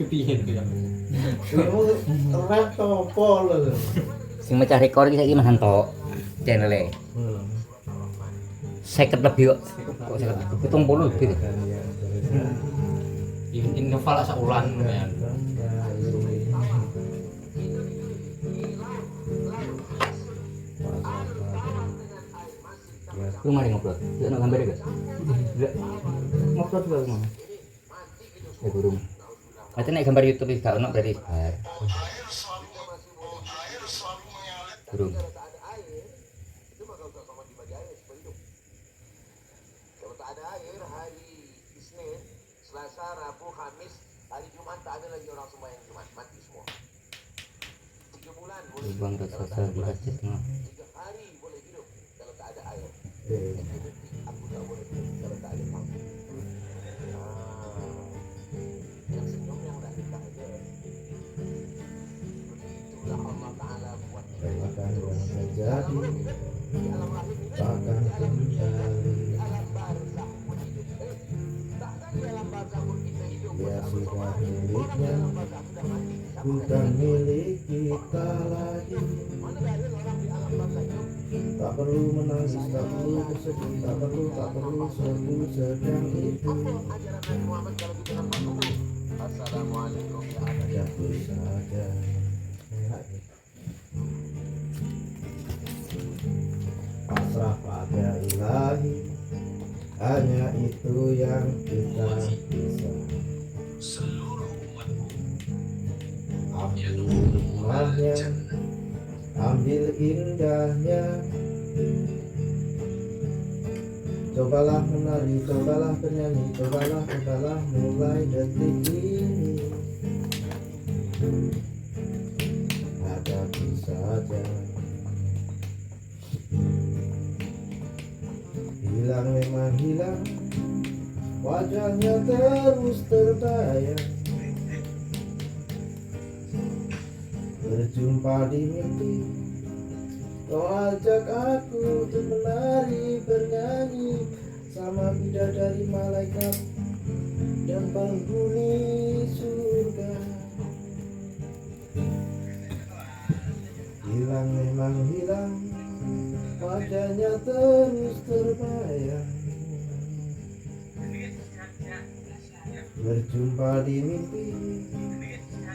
Piye itu ya? Rap topo lho. Sing mecah rekor iki saiki Mas Hanto channel-e. 50 lebih kok. Kok 70 lebih. Ini novel sak ulan ya. Lu mari ngobrol. Dia nak gambar enggak? Enggak. Ngobrol juga mau. Ya burung. Nanti naik gambar YouTube itu gak ono berarti bar. Burung. Kalau tak ada air hari Isnin, Selasa, Rabu, Kamis, hari Jumat tak ada lagi orang sembahyang Jumat, mati semua. 3 bulan boleh. Lubang raksasa di hati tengah. 3 hari boleh hidup kalau tak ada air. Aku tak boleh hidup kalau tak ada lampu. Yang senyum yang dah kita aja. Begitulah Allah Ta'ala buat kita. Akan terjadi, takkan kembali. Dia sudah miliknya, bukan milik kita lagi. Tak perlu menangis, tak perlu bersedih, tak perlu sedang itu. Assalamualaikum ya Jatuh saja. Pasrah pada ilahi, hanya itu yang kita bisa. Ambil hikmahnya, ambil indahnya. Cobalah menari, cobalah bernyanyi, cobalah mulai detik ini. Hadapi saja. Hilang memang hilang, wajahnya terus terbayang. Berjumpa di mimpi, kau ajak aku untuk menari bernyanyi bersama bidadari malaikat dan penghuni surga. Hilang memang hilang, wajahnya terus terbayang. Berjumpa di mimpi,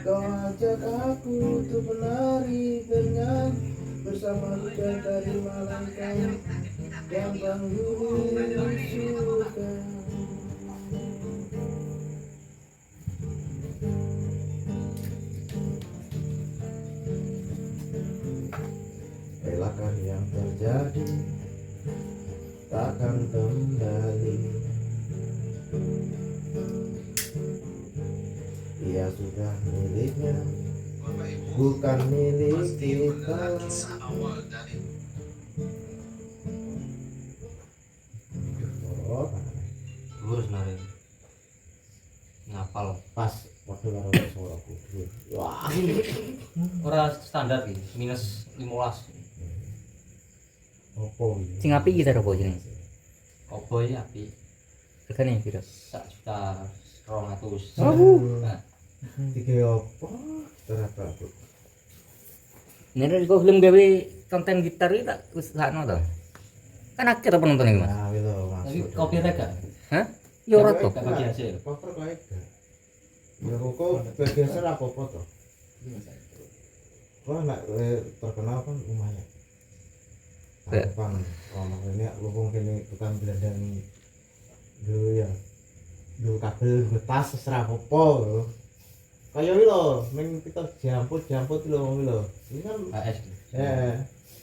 kau ajak aku untuk menari bernyanyi bersama bidadari malaikat dan penghuni surga. Relakan yang terjadi takkan kembali. Ia sudah miliknya, bukan milik kita. Oh, lurus nari ngapal pas waktu karo suara kubur. Wah, ora standar iki minus 15. opo iki? Sing apik iki apa jenenge? Opo iki apik Regane piro? 1.200.000. Nah, tiga opo? Terapa aku. Nek kok gelem gawe konten gitar iki tak usahano to. Kan akeh to penonton iki, Mas. Nah, itu Tapi masuk. copyright gak? Hah? Ya ora to. Gak bagi hasil. Cover kok enggak. Ya kok bergeser apa-apa toh. Wah, nak terkenal kan lumayan. Gampang. Kalau ini lumpung kene tukang gelandang dulu ya. Dulu kabel getas seserah apa lho. Kayak iki lho, ning kita jamput lho ngono lho. Ini kan AS.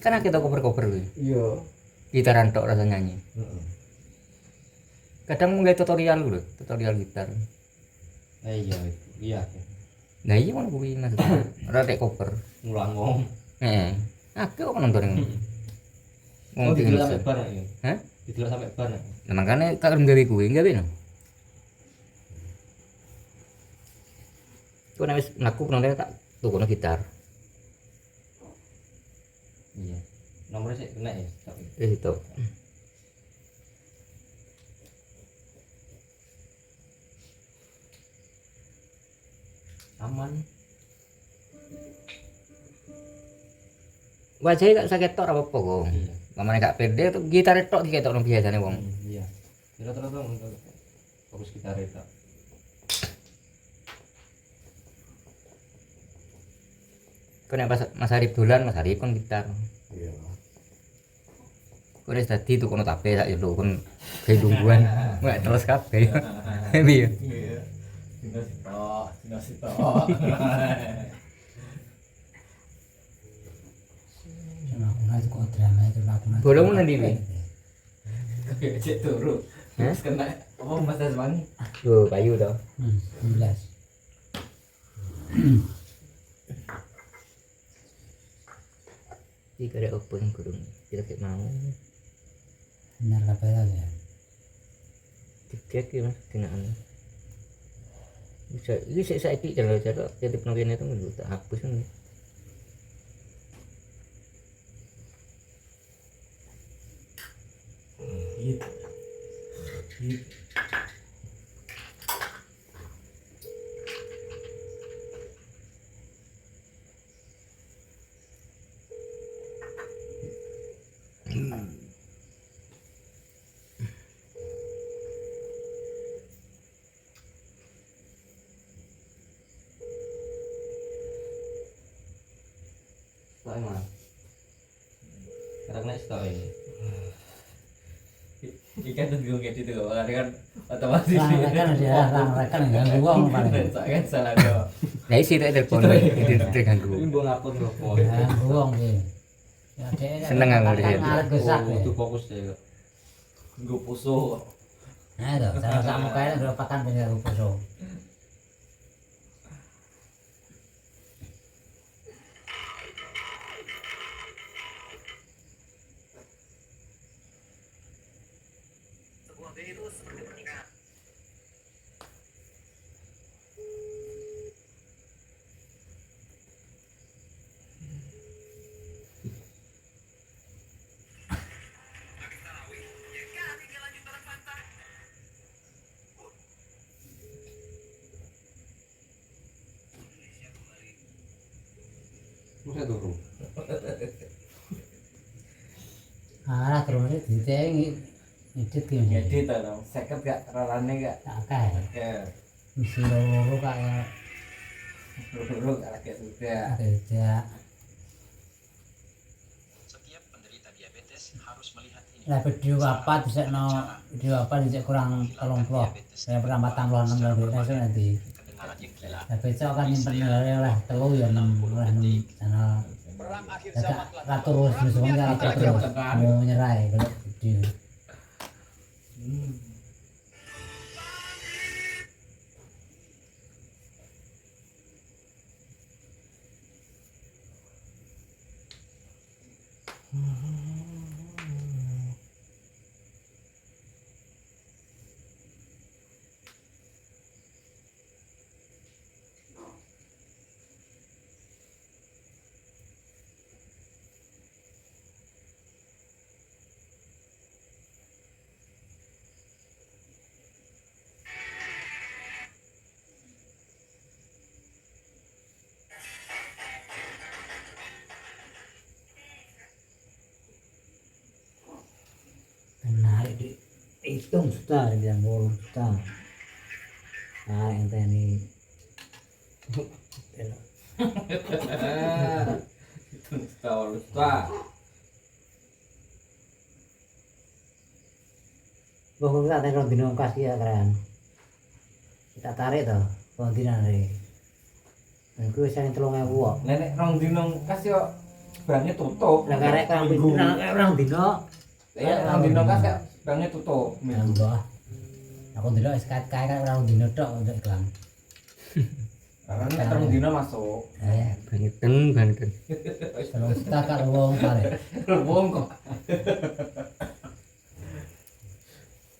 Kan akeh to cover-cover kuwi. Iya. Gitaran tok rasa nyanyi. Heeh. Kadang mau tutorial lho, tutorial gitar. Iya. Nah iya ngono kuwi maksudnya. Ora tek cover. Ngulang wong. Heeh. Akeh kok nonton yang Oh, didelok sampai bar ya. Hah? Didelok sampai bar. Nah, makanya kak gawe kuwi, gawe no. Ku nek wis mlaku penonton tak tukono gitar. Iya. Nomornya sih kena ya. Itu. Aman. Wajahnya gak sakit tok apa apa kok. Iya. Mamane gak pede tuh gitar tok diketokno biasane wong. Iya. Kira-kira tuh untuk fokus gitar itu. Kau nek pas Mas Arif dolan, Mas Arif kan gitar. Iya. Kau wis dadi tuh kono tape sak yo kon gawe lungguhan. Nek terus kabeh. Piye? Iya. Dina sitok. Itu kok drama itu lakukan. Bolongmu nang ndi wi? Cek turu. Terus kena. Oh, Mas Azwani. Yo, payu to. 19. Iki kare opo sing kurung. Kira kayak mau. Benar apa ya? Tiket ki Mas kenaan. Bisa iki sik saiki jare-jare titip nang kene itu tak hapus kan. Stok emang. Karena stok ini. Ikan tuh gue kayak gitu kan otomatis. Kan dia kan enggak uang paling. Kan salah do. Nah isi tak telepon terganggu. Ini mau ngapun loh. Uang sih. Ya dia Seneng aku lihat. Itu fokus deh. Gue pusuh. Nah, itu sama kayak geropakan bener puso. Sebuah virus seperti pernikahan. Habis tarawih, ya kan tinggal lanjut bareng Fanta. Masa turu. Arah terus ditengi edit ki. Edit ta dong. 50 gak rolane gak. Akeh. Ya. Mesti loro kayak Loro gak lagi sudah. beda. Setiap penderita diabetes harus melihat ini. Lah video apa bisa video apa bisa kurang 30. Saya pernah 46 lalu itu nanti. Lah besok kan nyimpen lah telu ya 6 oleh 6 channel. Ratu terus semuanya ratu terus mau nyerai kalau video. Menarik dihitung juta yang 10 juta. Nah ente ini Lupa. Bahwa kita tarik dino kasih ya keren. Kita tarik toh, kontinan dari. Dan gue sering 3.000 kok. Nenek rong dino kasih kok banknya tutup. Lah karek orang dino. Ya rong dino kasih banknya tutup. Nambah. Aku dino SKT kan orang dino tok untuk iklan. Karena rong dino masuk. Banten. Kalau kita kan wong tarik. Wong kok.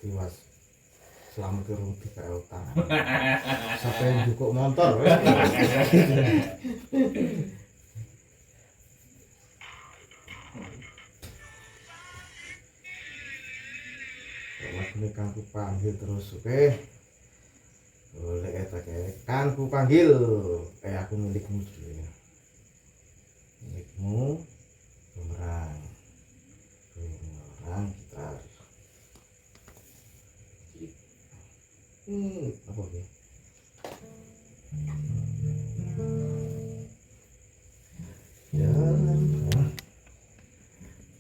Mas selamat ke Rudi kayak utang. Siapa yang cukup motor? Ini kan ku panggil terus, oke? Boleh kan ku panggil, aku milikmu dulu ya. Milikmu, bumerang gitar. Apa ini?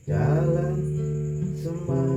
Jalan semalam